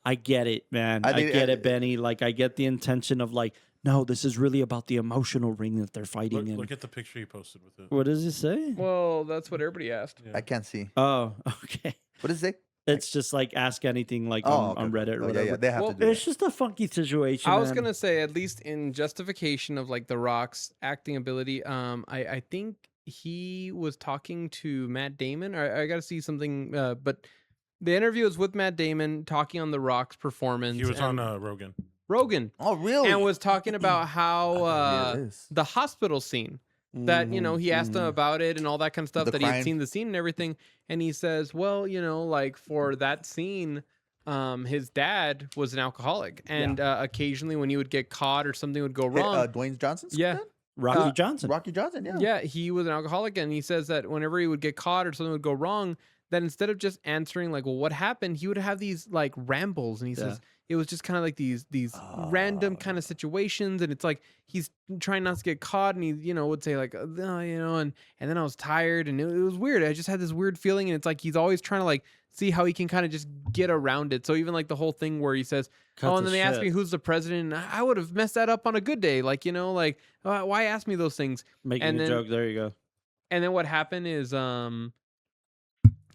I get it, man. I think- get it, Benny. Like I get the intention of like, no, this is really about the emotional ring that they're fighting in. Look at the picture he posted with it. What does it say? Well, that's what everybody asked. I can't see. Oh, okay. What does it say? It's just like ask anything like Oh, on okay. Reddit or Oh, whatever. yeah, they have Well, to do It's just a funky situation. I was man. gonna say, at least in justification of like The Rock's acting ability, I think he was talking to Matt Damon. I got to see something, but the interview was with Matt Damon talking on The Rock's performance. He was and on Rogan. Rogan, Oh, really? and was talking about how Yeah, it is. the hospital scene. That he asked him about it and all that kind of stuff, The that he had crime. seen the scene and everything, and he says, well, like for that scene, his dad was an alcoholic, and occasionally when he would get caught or something would go wrong, Dwayne Johnson's yeah, dad? Rocky Johnson. Rocky Johnson, yeah. yeah, he was an alcoholic, and he says that whenever he would get caught or something would go wrong, that instead of just answering like, well, what happened, he would have these like rambles, and he says it was just kind of like these random kind of situations, and it's like he's trying not to get caught, and he would say like, and then I was tired, and it was weird. I just had this weird feeling, and it's like he's always trying to like see how he can kind of just get around it. So even like the whole thing where he says, and then they asked me who's the president, and I would have messed that up on a good day, like why ask me those things? Making a joke. There you go. And then what happened is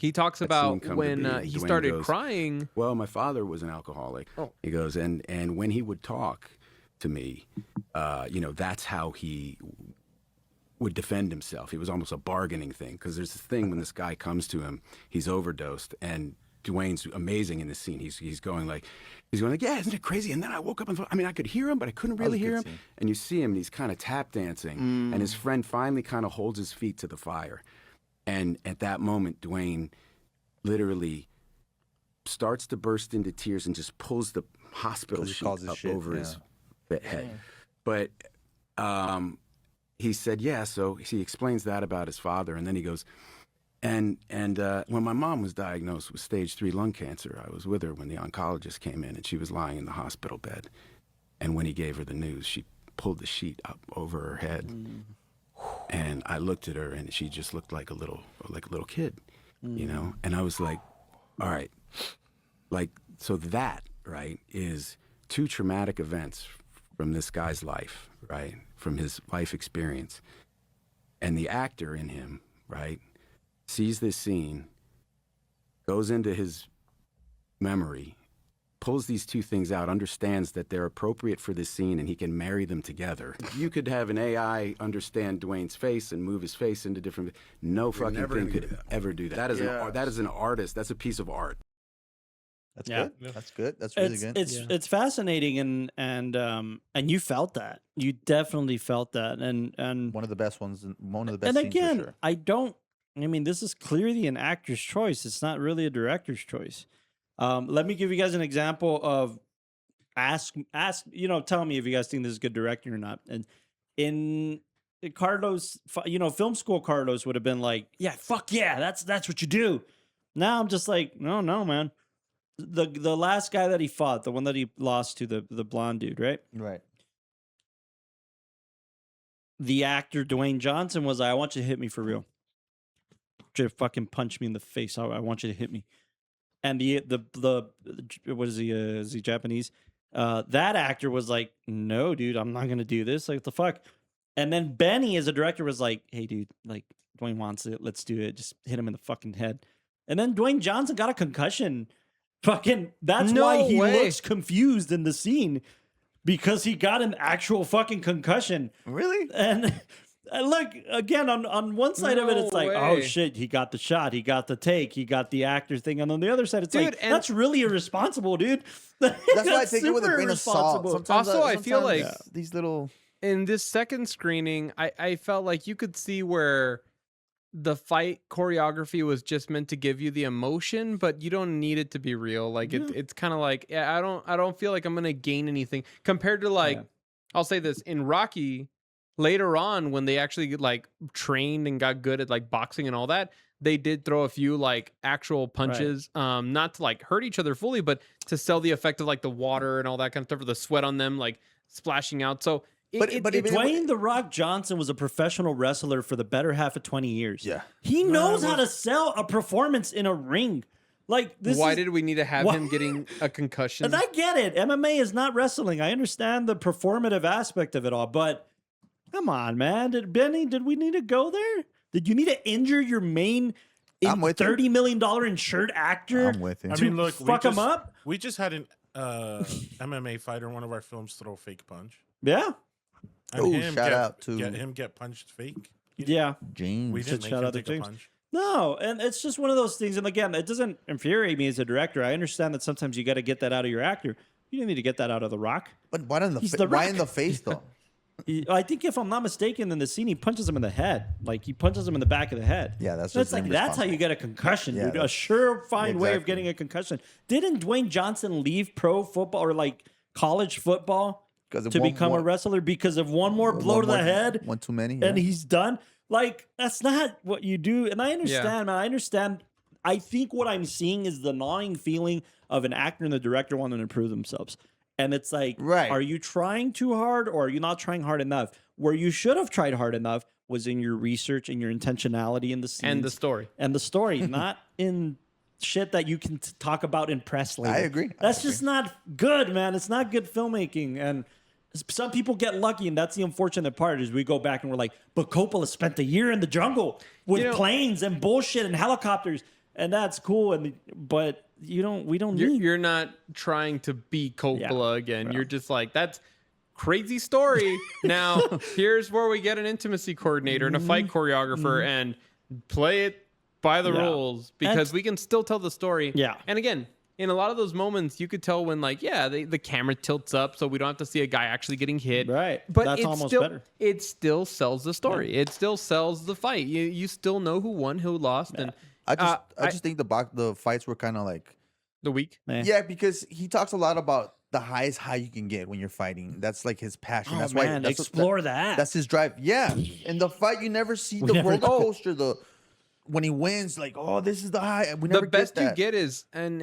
he talks about when he started crying. Well, my father was an alcoholic. Oh. He goes, and when he would talk to me, that's how he would defend himself. It was almost a bargaining thing, because there's this thing when this guy comes to him, he's overdosed, and Dwayne's amazing in this scene. He's going like, yeah, isn't it crazy? And then I woke up and I could hear him, but I couldn't really hear him. Scene. And you see him, and he's kind of tap dancing, and his friend finally kind of holds his feet to the fire. And at that moment, Dwayne literally starts to burst into tears and just pulls the hospital sheet up over his head. But he said, so he explains that about his father, and then he goes, and when my mom was diagnosed with stage 3 lung cancer, I was with her when the oncologist came in, and she was lying in the hospital bed. And when he gave her the news, she pulled the sheet up over her head. And I looked at her, and she just looked like a little kid, And I was like, all right, like, so that, right, is 2 traumatic events from this guy's life, right, from his life experience. And the actor in him, right, sees this scene, goes into his memory, pulls these 2 things out, understands that they're appropriate for this scene, and he can marry them together. You could have an AI understand Dwayne's face and move his face into different... No fucking thing could ever do that. That is an artist. That's a piece of art. That's good. Yeah. That's good. That's really good. It's fascinating, and you felt that. You definitely felt that, and one of the best ones. One of the best. And again, scenes for sure. I mean, this is clearly an actor's choice. It's not really a director's choice. Let me give you guys an example of tell me if you guys think this is good directing or not. And in Carlos, film school Carlos would have been like, yeah, fuck yeah, that's what you do. Now I'm just like, no, man. The last guy that he fought, the one that he lost to, the blonde dude, right? Right. The actor Dwayne Johnson was like, I want you to hit me for real. To fucking punch me in the face. I want you to hit me. And the what is he? Is he Japanese? That actor was like, no, dude, I'm not gonna do this. Like, what the fuck? And then Benny, as a director, was like, hey, dude, like, Dwayne wants it. Let's do it. Just hit him in the fucking head. And then Dwayne Johnson got a concussion. Fucking, that's why he looks confused in the scene, because he got an actual fucking concussion. Really? And look, again, on one side of it, it's like, oh shit, he got the shot, he got the take, he got the actor thing. And on the other side, it's like, that's really irresponsible, dude. That's why I take it with a grain of salt. Also, I feel like these little... In this second screening, I felt like you could see where the fight choreography was just meant to give you the emotion, but you don't need it to be real. Like, it's kind of like, I don't feel like I'm going to gain anything compared to like, I'll say this, in Rocky, later on, when they actually like trained and got good at like boxing and all that, they did throw a few like actual punches, not to like hurt each other fully, but to sell the effect of like the water and all that kind of stuff, or the sweat on them like splashing out. So Dwayne "The Rock" Johnson was a professional wrestler for the better half of 20 years. Yeah, he knows how to sell a performance in a ring. Like, why did we need to have him getting a concussion? And I get it. MMA is not wrestling. I understand the performative aspect of it all, but come on, man. Did we need to go there? Did you need to injure your main $30 million insured actor? I'm with you. I mean, look, fuck him up? We just had an MMA fighter in one of our films throw a fake punch. Yeah. And shout out to him get punched fake. Yeah. James. We didn't make him take a punch. No, and it's just one of those things. And again, it doesn't infuriate me as a director. I understand that sometimes you got to get that out of your actor. You don't need to get that out of The Rock. But why in the face, though? I think, if I'm not mistaken, in the scene, he punches him in the head. Like, he punches him in the back of the head. Yeah, that's so it's like, that's how you get a concussion, dude. A surefire way of getting a concussion. Didn't Dwayne Johnson leave pro football or like college football to become a wrestler because of one more blow to the head? One too many. And he's done. Like, that's not what you do. And I understand, man. I understand I think what I'm seeing is the gnawing feeling of an actor and the director wanting to improve themselves. And it's like, Right. are you trying too hard or are you not trying hard enough? Where you should have tried hard enough was in your research and your intentionality in the scenes. And the story. Not in shit that you can talk about in press later. I agree. That's just not good, man. It's not good filmmaking. And some people get lucky, and that's the unfortunate part is we go back and we're like, but Coppola spent a year in the jungle with planes and bullshit and helicopters, and that's cool. But we don't need. You're not trying to be Coppola again. You're just like, that's crazy story. Now here's where we get an intimacy coordinator and a fight choreographer and play it by the rules, because we can still tell the story. Yeah. And again, in a lot of those moments, you could tell when, like, the camera tilts up, so we don't have to see a guy actually getting hit. Right. But That's it's almost still, better. It still sells the story. It still sells the fight. You still know who won, who lost, and I just think the fights were kind of like the weak. Yeah, because he talks a lot about the highest high you can get when you're fighting. That's like his passion. Oh, That's man, why explore that. That's his drive. Yeah, in the fight, you never see the roller coaster. When he wins, like, oh, this is the high. We never The best get you that. get is, and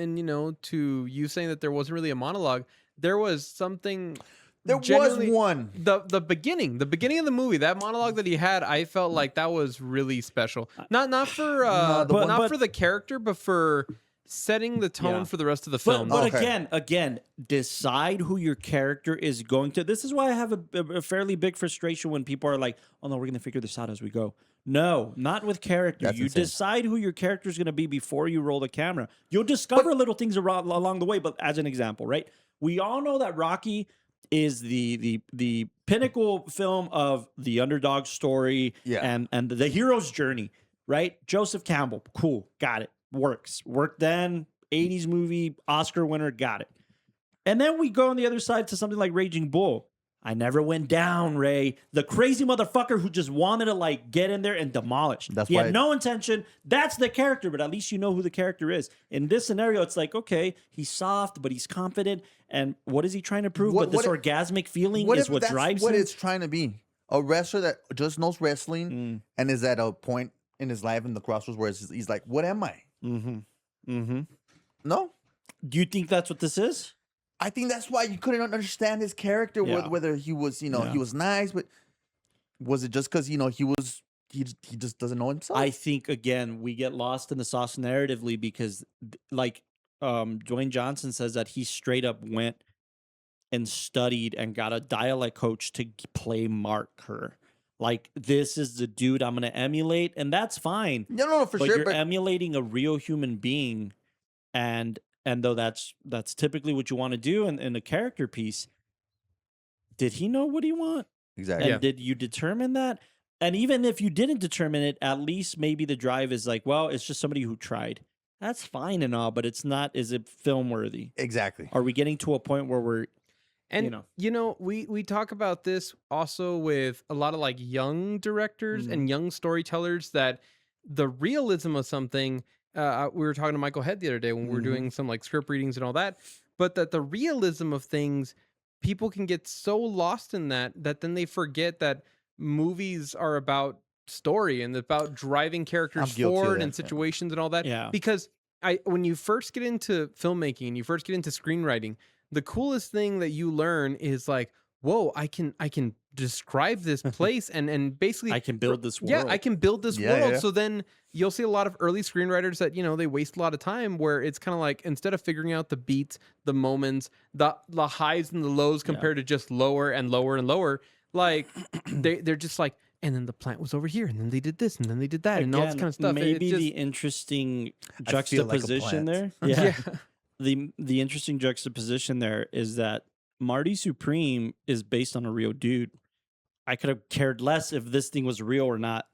to you saying that there wasn't really a monologue, there was something. There was genuinely- one. The beginning of the movie, that monologue that he had, I felt like that was really special. Not for for the character, but for setting the tone for the rest of the film. But again, decide who your character is going to. This is why I have a fairly big frustration when people are like, "Oh no, we're going to figure this out as we go." No, not with character. That's you insane. decide who your character is going to be before you roll the camera. You'll discover little things along the way. But as an example, right? We all know that Rocky is the pinnacle film of the underdog story and the hero's journey, right? Joseph Campbell, cool, got it, worked then, 80s movie, Oscar winner, got it. And then we go on the other side to something like Raging Bull. I never went down, Ray. The crazy motherfucker who just wanted to like get in there and demolish. He had no intention. That's the character, but at least you know who the character is. In this scenario, it's like, okay, he's soft, but he's confident. And what is he trying to prove? But this orgasmic feeling is what drives him. What it's trying to be. A wrestler that just knows wrestling and is at a point in his life in the crossroads where he's like, what am I? No? Do you think that's what this is? I think that's why you couldn't understand his character, whether he was, he was nice, but was it just because, he just doesn't know himself? I think, again, we get lost in the sauce narratively because, like, Dwayne Johnson says that he straight up went and studied and got a dialect coach to play Mark Kerr. Like, this is the dude I'm going to emulate, and that's fine. No, for but sure. You're emulating a real human being, and though that's typically what you want to do in a character piece, did he know what he want? Exactly. And did you determine that? And even if you didn't determine it, at least maybe the drive is like, well, it's just somebody who tried. That's fine and all, but it's not, is it film worthy? Exactly. Are we getting to a point where we're, and we talk about this also with a lot of like young directors and young storytellers, that the realism of something, we were talking to Michael Head the other day when we were doing some like script readings and all that, but that the realism of things, people can get so lost in that then they forget that movies are about story and about driving characters forward and situations and all that. Yeah. Because when you first get into filmmaking, you first get into screenwriting, the coolest thing that you learn is like, whoa, I can describe this place and basically I can build this world. Yeah, I can build this Yeah, world. yeah. So then you'll see a lot of early screenwriters that, they waste a lot of time where it's kind of like, instead of figuring out the beats, the moments, the highs and the lows compared to just lower and lower and lower, like they're just like, and then the plant was over here, and then they did this, and then they did that, and all this kind of stuff. Maybe It's the interesting I feel like a juxtaposition there. plant. Yeah. The interesting juxtaposition there is that Marty Supreme is based on a real dude. I could have cared less if this thing was real or not.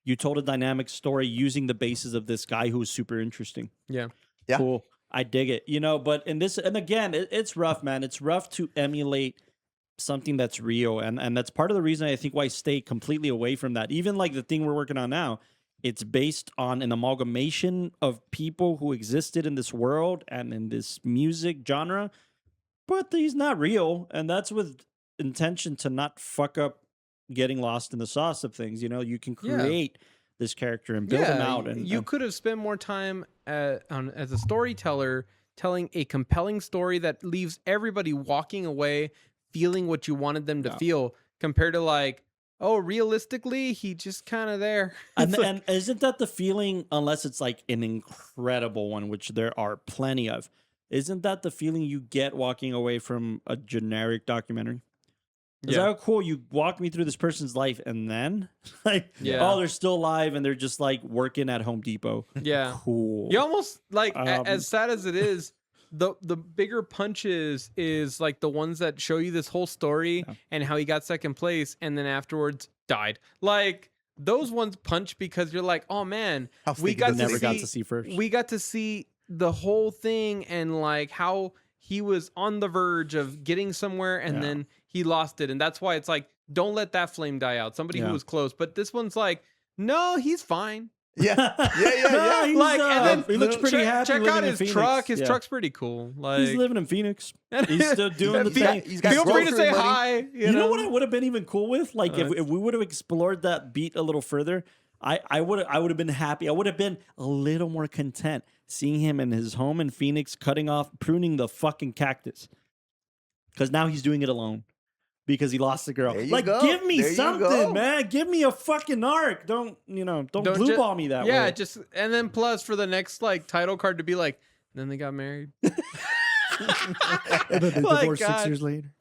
You told a dynamic story using the basis of this guy who was super interesting. Yeah. Cool. I dig it. But in this, and again, it's rough, man. It's rough to emulate something that's real. And that's part of the reason I think why I stay completely away from that. Even like the thing we're working on now, it's based on an amalgamation of people who existed in this world and in this music genre, but he's not real. And that's with intention to not fuck up getting lost in the sauce of things. You can create this character and build him out. And you could have spent more time as a storyteller telling a compelling story that leaves everybody walking away feeling what you wanted them to feel, compared to like, oh, realistically, he just kind of there. And isn't that the feeling, unless it's like an incredible one, which there are plenty of, isn't that the feeling you get walking away from a generic documentary? Is that how cool? You walk me through this person's life and then like, oh, they're still alive and they're just like working at Home Depot. Yeah. Cool. You almost like, as sad as it is, the bigger punches is like the ones that show you this whole story and how he got second place and then afterwards died. Like those ones punch because you're like, oh man, we got to see first. We got to see the whole thing and like how he was on the verge of getting somewhere and then he lost it. And that's why it's like, don't let that flame die out. Somebody who was close. But this one's like, no, he's fine. Yeah. Like, and then he looks pretty happy. Check out his Phoenix. truck. His truck's pretty cool. Like he's living in Phoenix. He's still doing the thing. Feel free to say hi. You know what I would have been even cool with? Like if we would have explored that beat a little further, I would have been happy. I would have been a little more content seeing him in his home in Phoenix, pruning the fucking cactus. Because now he's doing it alone. Because he lost the girl. Like, give me something, man. Give me a fucking arc. Don't blue ball me that way. Yeah, and then plus for the next like title card to be like, then they got married. And then they divorced 6 years later.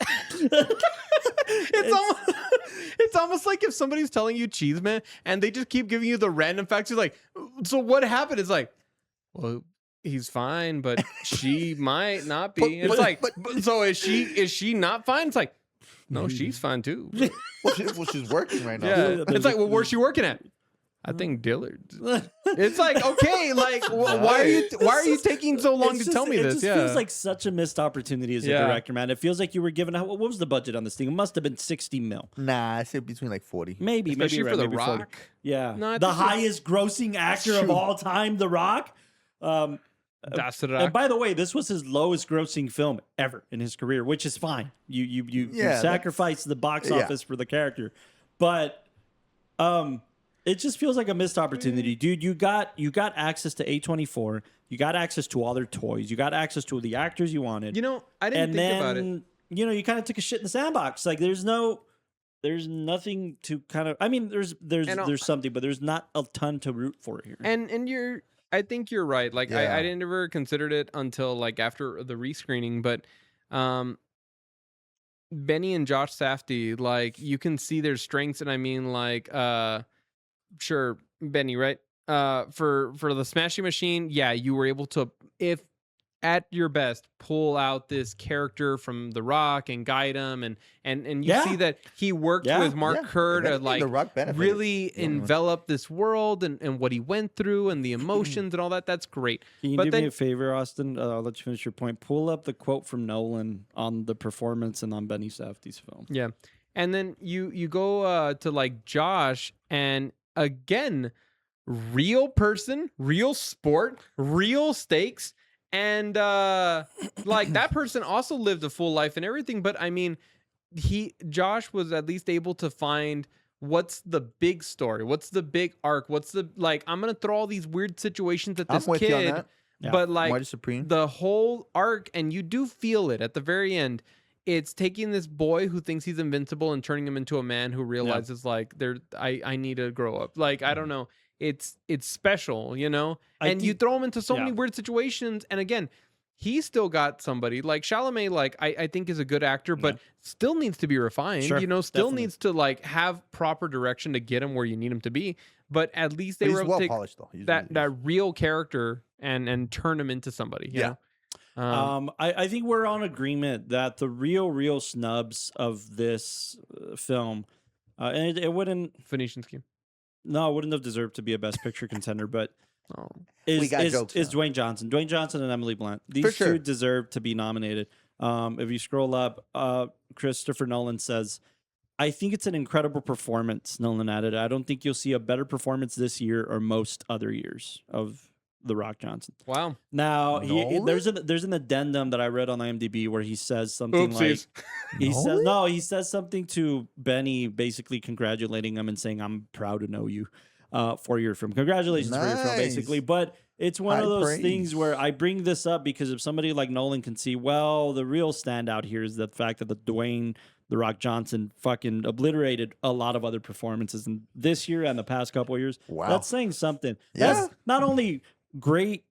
It's almost like if somebody's telling you cheese man and they just keep giving you the random facts. You're like, so what happened? It's like, well, he's fine, but she might not be. So is she not fine? It's like, no, she's fine too. Well, she's working right now. Yeah. It's like, well, where's she working at? I think Dillard's. It's like, okay, like why are you taking so long to tell me this? It just feels like such a missed opportunity as a director, man. It feels like you were given what was the budget on this thing? It must have been 60 mil. Nah, I said between like 40. Maybe for The Rock. 40. Yeah. No, the highest grossing actor of all time, The Rock. That's The Rock. And by the way, this was his lowest grossing film ever in his career, which is fine. You sacrifice the box office for the character. But it just feels like a missed opportunity. Dude, you got access to A24. You got access to all their toys. You got access to the actors you wanted. I didn't think about it. You kind of took a shit in the sandbox. Like there's nothing to kind of, I mean, there's something, but there's not a ton to root for here. And I think you're right. Like I didn't ever considered it until like after the rescreening, but Benny and Josh Safdie, like you can see their strengths, and I mean like sure, Benny, right? For the Smashing Machine, yeah, you were able to, if at your best, pull out this character from The Rock and guide him, and you see that he worked with Mark Kerr to like really envelop this world and what he went through and the emotions and all that. That's great. Can you do me a favor, Austin? I'll let you finish your point. Pull up the quote from Nolan on the performance and on Benny Safdie's film. Yeah, and then you go to like Josh, and again, real person, real sport, real stakes. And like that person also lived a full life and everything, but I mean, Josh was at least able to find what's the big story, what's the big arc, what's the like. I'm gonna throw all these weird situations at this kid, but like the whole arc, and you do feel it at the very end. It's taking this boy who thinks he's invincible and turning him into a man who realizes like I need to grow up. Like I don't know. It's special, and you throw him into so many weird situations. And again, he still got somebody like Chalamet, like I think is a good actor, but still needs to be refined, still definitely needs to like have proper direction to get him where you need him to be. But at least they were able to take that real character and turn him into somebody. You know? I think we're on agreement that the real snubs of this film, and it wouldn't Phoenician Scheme. No, it wouldn't have deserved to be a Best Picture contender, but is Dwayne Johnson. Dwayne Johnson and Emily Blunt. These two deserve to be nominated. If you scroll up, Christopher Nolan says, I think it's an incredible performance, Nolan added. I don't think you'll see a better performance this year or most other years of The Rock Johnson. Wow. Now, there's an addendum that I read on IMDb where he says something he says something to Benny, basically congratulating him and saying, I'm proud to know you. for your film. Congratulations for your film, Nice. basically. But it's one High of those praise. things where I bring this up because if somebody like Nolan can see, well, the real standout here is the fact that the Dwayne The Rock Johnson fucking obliterated a lot of other performances in this year and the past couple of years. Wow. That's saying something. Yeah. That's not only great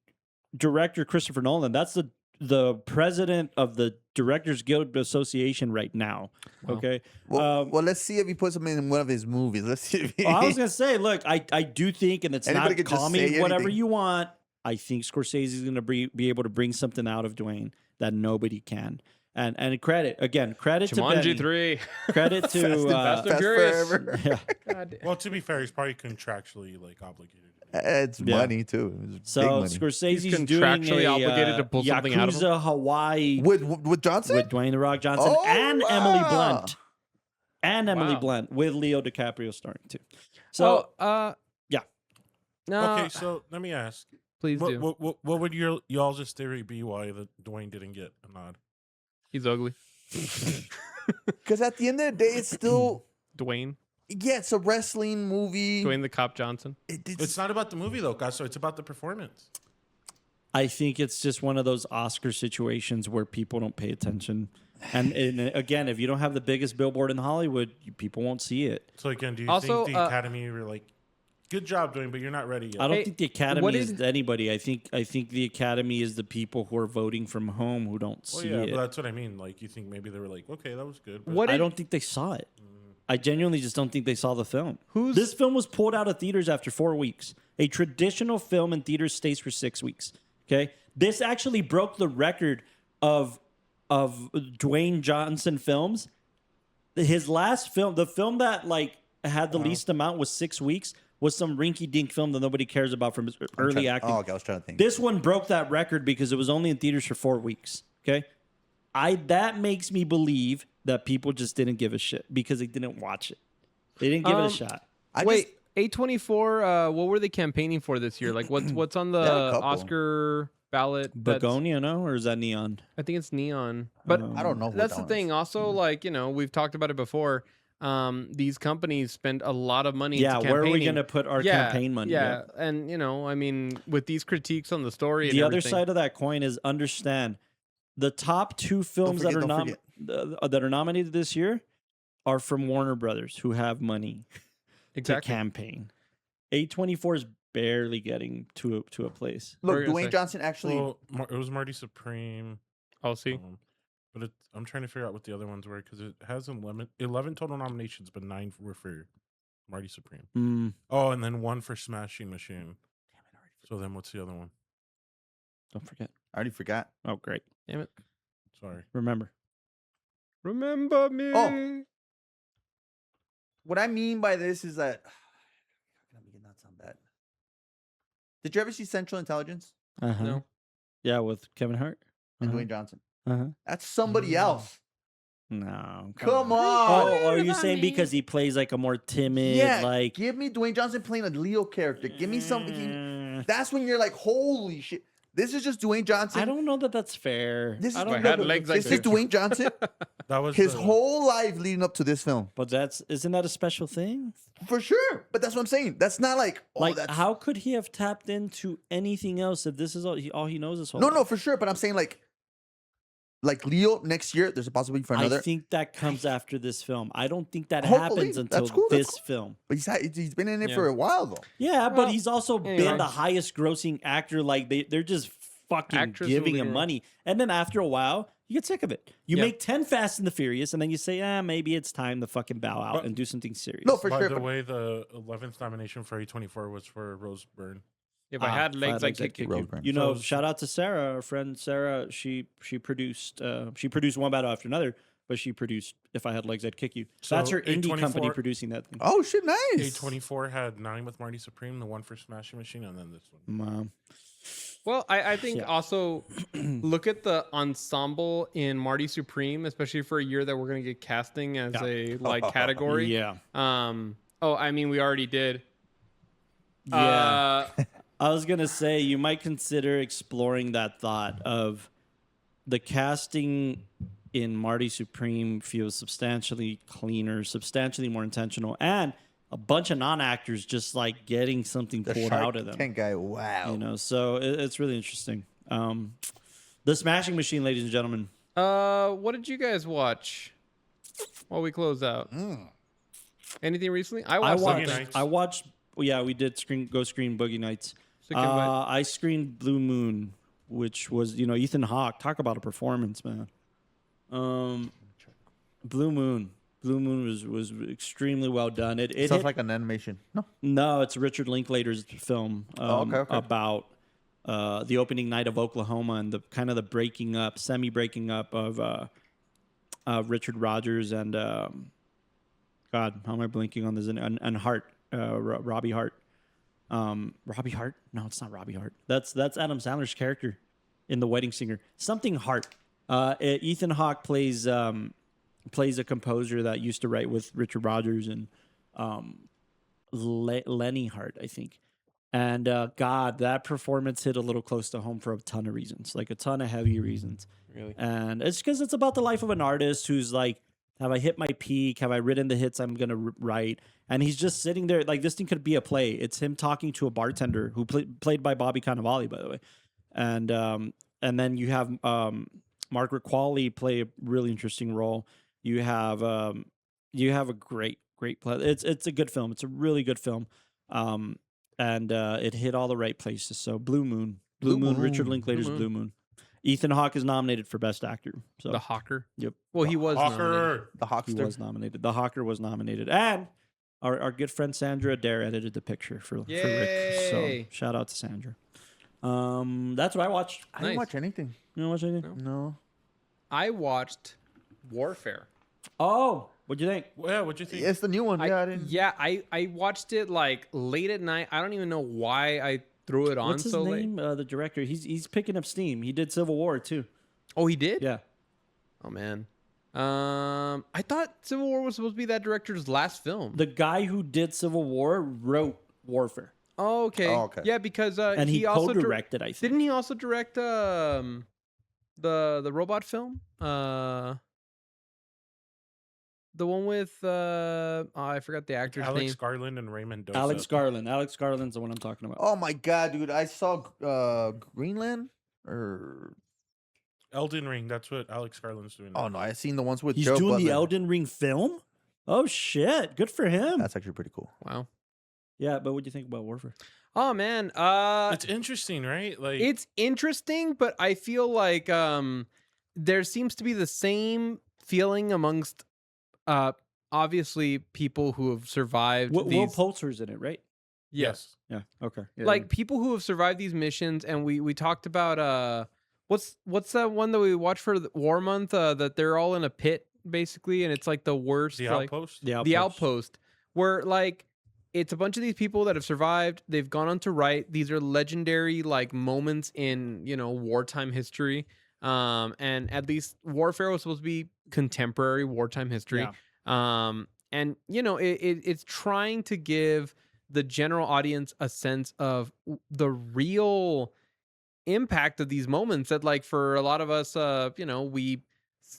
director Christopher Nolan, that's the president of the Directors Guild Association right now. Okay. Well, let's see if he puts him in one of his movies. Let's see if he... I was gonna say, look, I do think, and it's Anybody not could just call say me whatever anything. you want. I think Scorsese is gonna be able to bring something out of Dwayne that nobody can. And credit to Jumanji Benny. 3. Credit to Fast and Fast Furious. Forever. yeah. God damn. Well, to be fair, he's probably contractually like obligated. It's Yeah. money too. It's So big money. Scorsese's He's doing contractually a obligated to pull something out of him? Yakuza Hawaii with Johnson. with Dwayne The Rock Johnson Oh, and wow. Emily Blunt. And Emily Wow. Blunt with Leo DiCaprio starring too. So yeah. No, Okay, so let me ask, please do. what would y'all's theory be why the Dwayne didn't get a nod? He's ugly. Because at the end of the day, it's still Dwayne. it's a wrestling movie. Dwayne the Cop Johnson. It's not about the movie though, guys. So it's about the performance. I think it's just one of those Oscar situations where people don't pay attention. And again, if you don't have the biggest billboard in Hollywood, people won't see it. So again, do you Also, think the Academy were like, "Good job, Dwayne, but you're not ready yet"? I don't Hey, think the Academy what is did- anybody. I think the Academy is the people who are voting from home who don't Well, see yeah, it. but that's what I mean. Like, you think maybe they were like, "Okay, that was good." But What I did- don't think they saw it. I genuinely just don't think they saw the film. Who's- This film was pulled out of theaters after 4 weeks. A traditional film in theaters stays for 6 weeks. Okay, this actually broke the record of Dwayne Johnson films. His last film, the film that like had the least amount, was 6 weeks. Was some rinky-dink film that nobody cares about from his early acting. Oh, okay, I was trying to think. This one broke that record because it was only in theaters for 4 weeks. Okay, that makes me believe that people just didn't give a shit because they didn't watch it. They didn't give it a shot. Wait, A24. What were they campaigning for this year? Like, what's on the They had a couple. Oscar ballot? that's- Begonia, no, or is that Neon? I think it's Neon. But I don't know. Who that's that the one thing. is. Also, like, we've talked about it before. These companies spend a lot of money. Yeah, into where are we campaigning. going to put our campaign money? Yeah, and I mean, with these critiques on the story, The and other everything- side of that coin is understand the top 2 films forget, that are don't that are nominated this year are from Warner Brothers, who have money exactly. to campaign. A24 is barely getting to a place. What were Look, you gonna Dwayne say? Johnson actually. well, it was Marty Supreme. I'll see. But I'm trying to figure out what the other ones were because it has 11 total nominations, but 9 were for Marty Supreme. Mm, Oh, and then 1 for Smashing Machine. So then what's the other one? don't forget. I already forgot. Oh, great. Damn it! Sorry. Remember. Remember me. Oh. What I mean by this is that let me not sound bad. Did you ever see Central Intelligence Uh-huh. No. Yeah, with Kevin Hart. and Uh-huh. Dwayne Johnson? Uh-huh. That's somebody else. No. Come Oh, on. are you saying because he plays like a more timid, Yeah, like give me Dwayne Johnson playing a Leo character. Give me something. Mm, That's when you're like, holy shit. This is just Dwayne Johnson. I don't know that that's fair. This is, I If don't I know had that legs that's like this is fair. Dwayne Johnson. That was His the- whole life leading up to this film. But isn't that a special thing? For sure. But that's what I'm saying. That's not like, oh, Like, that's how could he have tapped into anything else if this is all he knows? This whole no, for sure. But I'm saying like Leo next year, there's a possibility for another. I think that comes after this film. I don't think that Hopefully. happens until That's cool, that's this cool. film. But he's been in it Yeah. for a while though. Yeah, but Well, he's also anyway. been the highest grossing actor. Like they're just fucking Actress giving will him be- money, and then after a while, you get sick of it. You Yeah. make 10 Fast and the Furious, and then you say, maybe it's time to fucking bow out But- and do something serious. No, for By sure. the but- way, the 11th nomination for A24 was for Rose Byrne. If I had legs, I'd I'd kick you. Roadburn. You know, So- shout out to Sarah, our friend Sarah. She produced one battle after another, but she produced If I Had Legs, I'd Kick You. That's So her indie company A24 producing that thing. Oh shit, nice. A24 had 9 with Marty Supreme, the 1 for Smashing Machine, and then this one. Mom. Well, I think Yeah. also look at the ensemble in Marty Supreme, especially for a year that we're gonna get casting as a like category. Yeah. I mean, we already did. Yeah. I was going to say, you might consider exploring that thought of the casting in Marty Supreme feels substantially cleaner, substantially more intentional. And a bunch of non-actors just like getting something The pulled Shark out of them. Tank guy. Wow. You know, so it's really interesting. The Smashing Machine, ladies and gentlemen. What did you guys watch while we close out? Anything recently? I watched. Nights. I watched. Well, yeah, we did screen Boogie Nights. I screened Blue Moon, which was Ethan Hawke. Talk about a performance, man. Blue Moon was extremely well done. It Sounds like an animation. No. No, it's Richard Linklater's film Okay. about the opening night of Oklahoma and the kind of the semi-breaking up of Richard Rogers and God, how am I blinking on this? And Hart, Robbie Hart. Robbie Hart? No, it's not Robbie Hart. That's Adam Sandler's character in The Wedding Singer. Something Hart. Ethan Hawke plays a composer that used to write with Richard Rogers and Lenny Hart, I think. And God, that performance hit a little close to home for a ton of reasons, like a ton of heavy reasons. Really? And it's because it's about the life of an artist who's like, have I hit my peak? Have I written the hits I'm going to write? And he's just sitting there. Like, this thing could be a play. It's him talking to a bartender who played by Bobby Cannavale, by the way. And then you have Margaret Qualley play a really interesting role. You have a great play. It's a good film. It's a really good film. And it hit all the right places. So Blue Moon. Richard Linklater's Blue Moon. Ethan Hawke is nominated for Best Actor. So The Hawker. Yep. Well, he was nominated. Hawker. The He Hawkster. was nominated. The Hawker was nominated. And our good friend Sandra Adair edited the picture for Rick. So Yay. shout out to Sandra. That's what I watched. I didn't Nice. watch anything. You know what I did? No. I watched Warfare. Oh, what'd you think? Yeah, what'd you think? It's the new one. Yeah, I didn't. I watched it like late at night. I don't even know why I threw it on What's his so name? late. The director. He's picking up steam. He did Civil War too. Oh, he did? Yeah. Oh man. I thought Civil War was supposed to be that director's last film. The guy who did Civil War wrote Warfare. Oh, okay. Oh, okay. Yeah, because And he also co-directed, I think. didn't he also direct the robot film? The one with I forgot the actor's Alex name. Garland and Raymond Dosa. Alex Garland. Alex Garland's the one I'm talking about. Oh my god, dude! I saw Greenland or Elden Ring. That's what Alex Garland's doing. oh no, I seen the ones with He's Joe doing the Budden. Elden Ring film? Oh shit. Good for him. That's actually pretty cool. Wow. Yeah, but what do you think about Warfare? Oh man. It's interesting, right? Like It's interesting, but I feel like there seems to be the same feeling amongst obviously people who have survived Will these. Poulter's in it, right? yes. Yeah. Okay. Yeah, Like people who have survived these missions, and we talked about what's that one that we watched for the War Month that they're all in a pit basically, and it's like the worst. The like, Outpost. the outpost, where like it's a bunch of these people that have survived. They've gone on to write. These are legendary like moments in wartime history. And at least Warfare was supposed to be contemporary wartime history. Yeah. And it's trying to give the general audience a sense of the real impact of these moments that, like, for a lot of us, we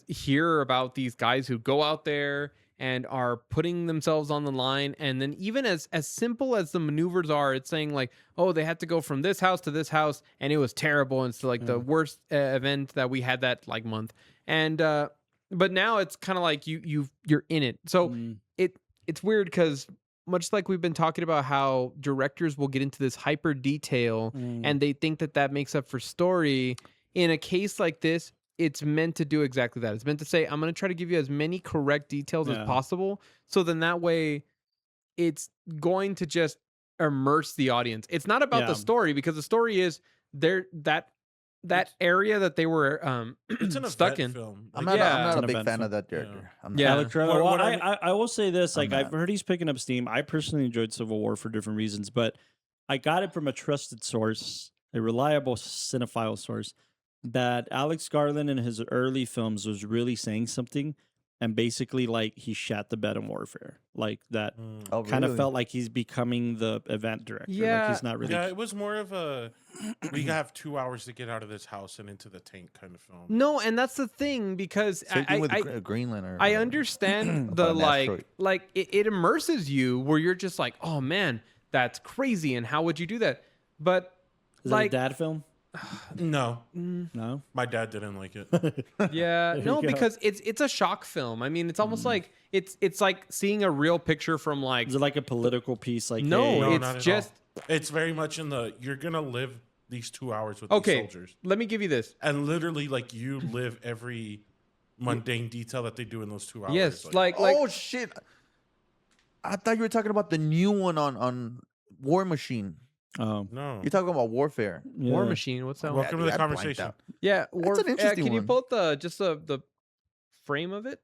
hear about these guys who go out there and are putting themselves on the line, and then even as simple as the maneuvers are, it's saying like, oh, they had to go from this house to this house and it was terrible, and it's like the worst event that we had that like month. And but now it's kind of like you're in it, so it's weird because much like we've been talking about how directors will get into this hyper detail and they think that makes up for story. In a case like this, it's meant to do exactly that. It's meant to say, I'm going to try to give you as many correct details as possible. So then that way it's going to just immerse the audience. It's not about the story, because the story is that area that they were It's an stuck event in. film. I'm Like, not, It's I'm not an a big event fan film. of that director. I'm not. Yeah. Alex Garland. What- Well, what I will say this: I'm like, I've not. heard he's picking up steam. I personally enjoyed Civil War for different reasons, but I got it from a trusted source, a reliable cinephile source, that Alex Garland in his early films was really saying something and basically like he shat the bed in warfare, like that. Oh, Kind of really? felt like he's becoming the event director. Yeah. Like he's not really. Yeah, it was more of a we have 2 hours to get out of this house and into the tank kind of film. No, and that's the thing because Same thing with I Greenland. Or, I understand About the an asteroid. like it immerses you where you're just like, oh man, that's crazy, and how would you do that? But Is like, it a dad film? No, No. my dad didn't like it. yeah, There no, you go. because it's a shock film. I mean, it's almost like it's like seeing a real picture from like Is it like a political piece? Like no, hey, No, it's not at just all. It's very much in the you're gonna live these 2 hours with these okay. soldiers, Let me give you this. and literally like you live every mundane detail that they do in those 2 hours. Yes, like oh shit! I thought you were talking about the new one on War Machine. no. You're talking about Warfare. War yeah. Machine. What's that? Welcome to dude, the I blanked conversation. out. Yeah, That's an interesting Can you one. pull up the frame of it?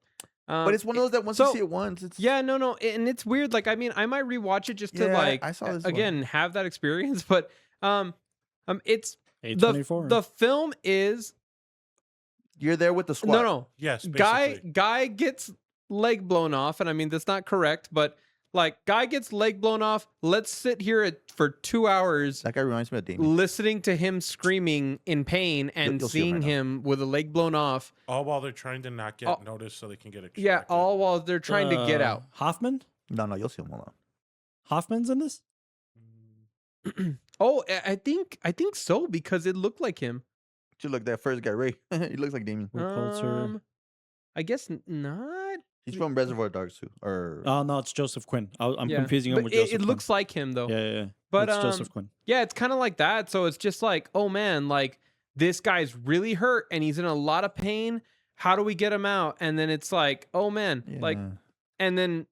But it's one of those that once so- you see it once, it's Yeah, no, and it's weird. Like, I mean, I might rewatch it just to Yeah, like I saw this one. again have that experience. But it's A24. the film is you're there with the squad. no Yes, basically. guy gets leg blown off, and I mean that's not correct, but like guy gets leg blown off. Let's sit here for 2 hours That guy reminds me of Damien. listening to him screaming in pain and You'll see him seeing right now. him with a leg blown off. All while they're trying to not get Oh, noticed so they can get extracted. Yeah, all while they're trying to get out. Hoffman. No, you'll see him. Hold on. Hoffman's in this. Oh, I think so because it looked like him. You look that first guy, Ray. He looks like Damien. Pulitzer. I guess not. He's from Reservoir Dogs too. Or Oh no, it's Joseph Quinn. I'm Yeah. confusing him But with it, Joseph. it looks like him though. Quinn. Yeah. But, it's Joseph Quinn. Yeah, it's kind of like that. So it's just like, oh man, like this guy's really hurt and he's in a lot of pain. How do we get him out? And then it's like, oh man, like, Yeah. and then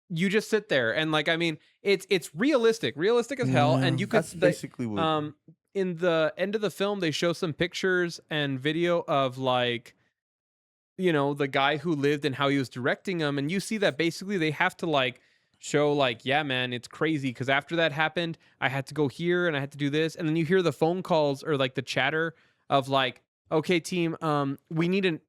you just sit there and like, I mean, it's realistic as hell. Yeah. And you could, That's basically what. in the end of the film, they show some pictures and video of like, you know, the guy who lived and how he was directing them. And you see that basically they have to like show like, yeah, man, it's crazy. Because after that happened, I had to go here and I had to do this. And then you hear the phone calls or like the chatter of like, okay, team, we need an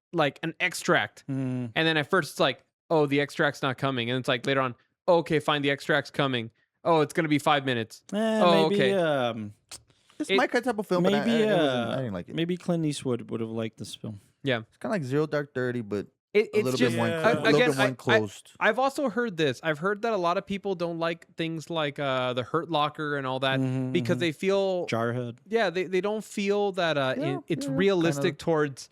extract. Mm. And then at first it's like, oh, the extract's not coming. And it's like later on, okay, fine, the extract's coming. Oh, it's going to be 5 minutes. Oh, Maybe okay. It's it- my type of film, maybe but I didn't like it. maybe Clint Eastwood would have liked this film. Yeah. It's kind of like Zero Dark 30, but It, a it's little just, bit more, Yeah. a little again, bit more enclosed. I've also heard this. I've heard that a lot of people don't like things like the Hurt Locker and all that because they feel, Jarhead. yeah, they don't feel that Yeah, it's yeah, realistic kinda. towards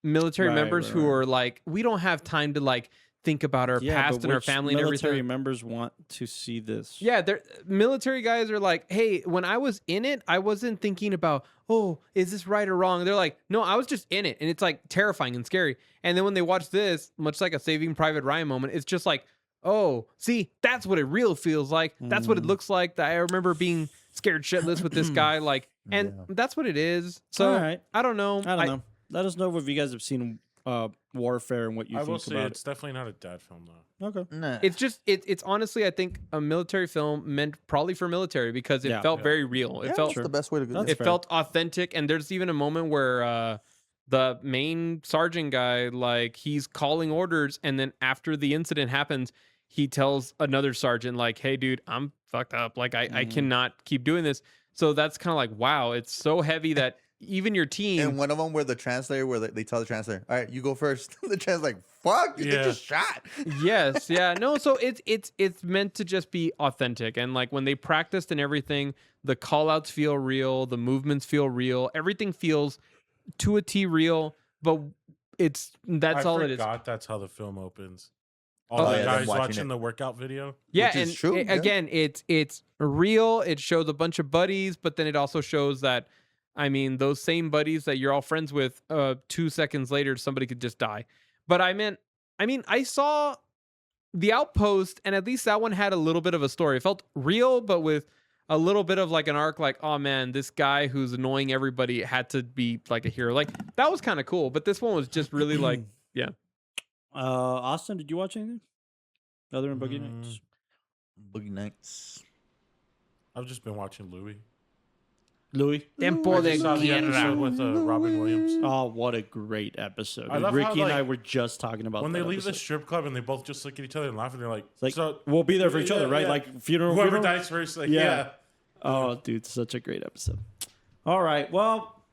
military Right, members right, who right. are like, we don't have time to like think about our past and our which family and military everything. members want to see this. Yeah, they're military guys are like, hey, when I was in it, I wasn't thinking about, oh, is this right or wrong? They're like, no, I was just in it. And it's like terrifying and scary. And then when they watch this, much like a Saving Private Ryan moment, it's just like, oh, see, that's what it real feels like. That's what it looks like. I remember being scared shitless with this guy. Like, and Yeah. that's what it is. So All right. I don't know. I don't know. Let us know if you guys have seen Warfare and what you I will think say about it's definitely not a dad film though. it. Okay. Nah. It's just, it's honestly, I think, a military film meant probably for military because it Yeah. felt Yeah. very real. It Yeah, felt that's the best way to go. That's it fair. felt authentic, and there's even a moment where the main sergeant guy, like, he's calling orders, and then after the incident happens, he tells another sergeant, like, hey dude, I'm fucked up, like I cannot keep doing this. So that's kind of like, wow, it's so heavy that even your team And one of them where the translator, where they tell the translator, "All right, you go first." The translator's like, "Fuck, you Yeah. just shot." yes, yeah, no, so it's meant to just be authentic, and like when they practiced and everything, the call outs feel real, the movements feel real, everything feels to a T real, but that's I all it is. forgot that's how the film opens. All Oh, the yeah, them guys watching watching it. the workout video. Yeah, Which is and true, yeah. again, it's real. It shows a bunch of buddies, but then it also shows that, I mean, those same buddies that you're all friends with, 2 seconds later, somebody could just die. But I mean, I saw The Outpost, and at least that one had a little bit of a story. It felt real, but with a little bit of like an arc, like, oh man, this guy who's annoying everybody had to be like a hero. Like, that was kind of cool, but this one was just really like, yeah. Austin, did you watch anything other than Boogie Mm. Nights? Boogie Nights. I've just been watching Louis. Louis. Tempo I de just saw the episode Guerra. with Robin Williams. Oh, what a great episode. I love how, Ricky and I like, were just talking about When they that leave the episode. strip club and they both just look at each other and laugh, and they're like, Like, so we'll be there for each other, right? yeah. Like funeral. whoever funeral? dies first, like, Yeah. yeah. Oh, dude, such a great episode. All right, well,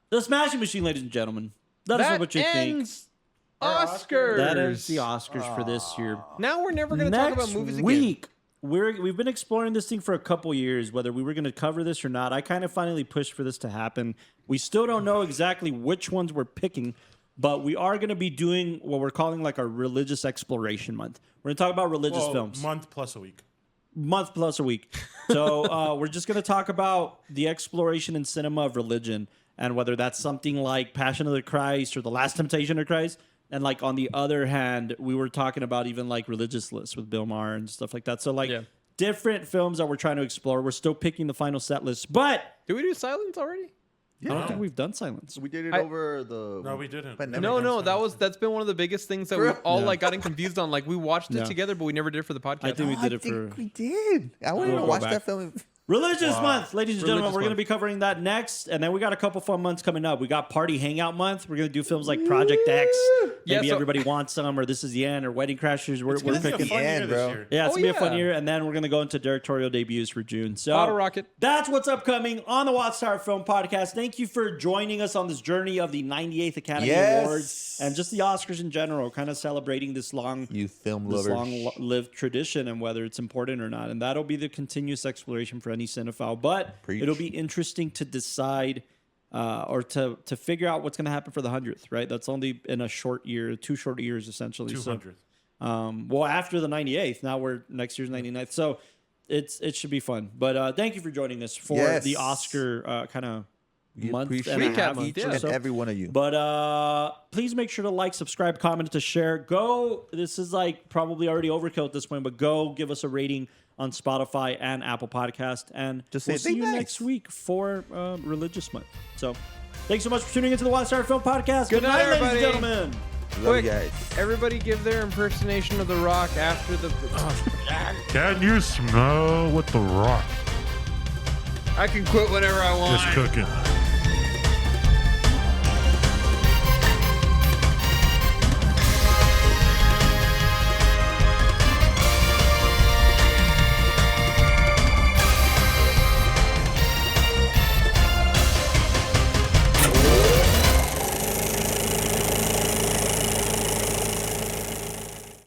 the Smashing Machine, ladies and gentlemen. Let us know That what you think. ends Oscars. That is the Oscars for this year. Now we're never going to talk about movies again. week, we've been exploring this thing for a couple years, whether we were going to cover this or not. I kind of finally pushed for this to happen. We still don't know exactly which ones we're picking, but we are going to be doing what we're calling like our religious exploration month. We're going to talk about religious films. Month plus a week. Month plus a week. So we're just going to talk about the exploration in cinema of religion and whether that's something like Passion of the Christ or The Last Temptation of Christ. And like on the other hand, we were talking about even like religious lists with Bill Maher and stuff like that. So like different films that we're trying to explore. We're still picking the final set list, but Did we do Silence already? I don't think we've done Silence. We did it over the. No, we didn't. pandemic. No, that's been one of the biggest things that we've all Yeah. like gotten confused on. Like we watched it Yeah. together, but we never did it for the podcast. I think we Oh, did I it think for we did. I want to We'll go watch back. that film. Religious Month, ladies and gentlemen. Religious We're going to Month. be covering that next, and then we got a couple fun months coming up. We got Party Hangout Month. We're going to do films like Project X. Yeah, Maybe so- Everybody Wants Some, or This Is the End, or Wedding Crashers. We're It's gonna be a picking. fun year end, this bro. year. Yeah, it's Oh, gonna be a fun yeah. year, and then we're gonna go into directorial debuts for June. So Bottle Rocket. that's what's upcoming on the Watchtower Film Podcast. Thank you for joining us on this journey of the 98th Academy Yes. Awards and just the Oscars in general, kind of celebrating this You film this lovers. long-lived tradition and whether it's important or not. And that'll be the continuous exploration for any cinephile. But Preach. it'll be interesting to decide or to figure out what's going to happen for the 100th, right? That's only in a short year, 2 short years essentially. 200th. So, well, after the 98th, now we're next year's 99th. So it should be fun. But thank you for joining us for Yes. the Oscar kind of We month appreciate and a Recap half month, each yeah. and so. every one of you. But please make sure to like, subscribe, comment, to share. Go. This is like probably already overkill at this point, but go give us a rating on Spotify and Apple Podcast. And Just we'll say see you thanks. next week for Religious Month. So thanks so much for tuning into the Watchtower Film Podcast. Good night, ladies and everybody. gentlemen. Love Quick, you guys. everybody give their impersonation of The Rock after the... Can you smell what the rock I can quit whenever I want. is cooking?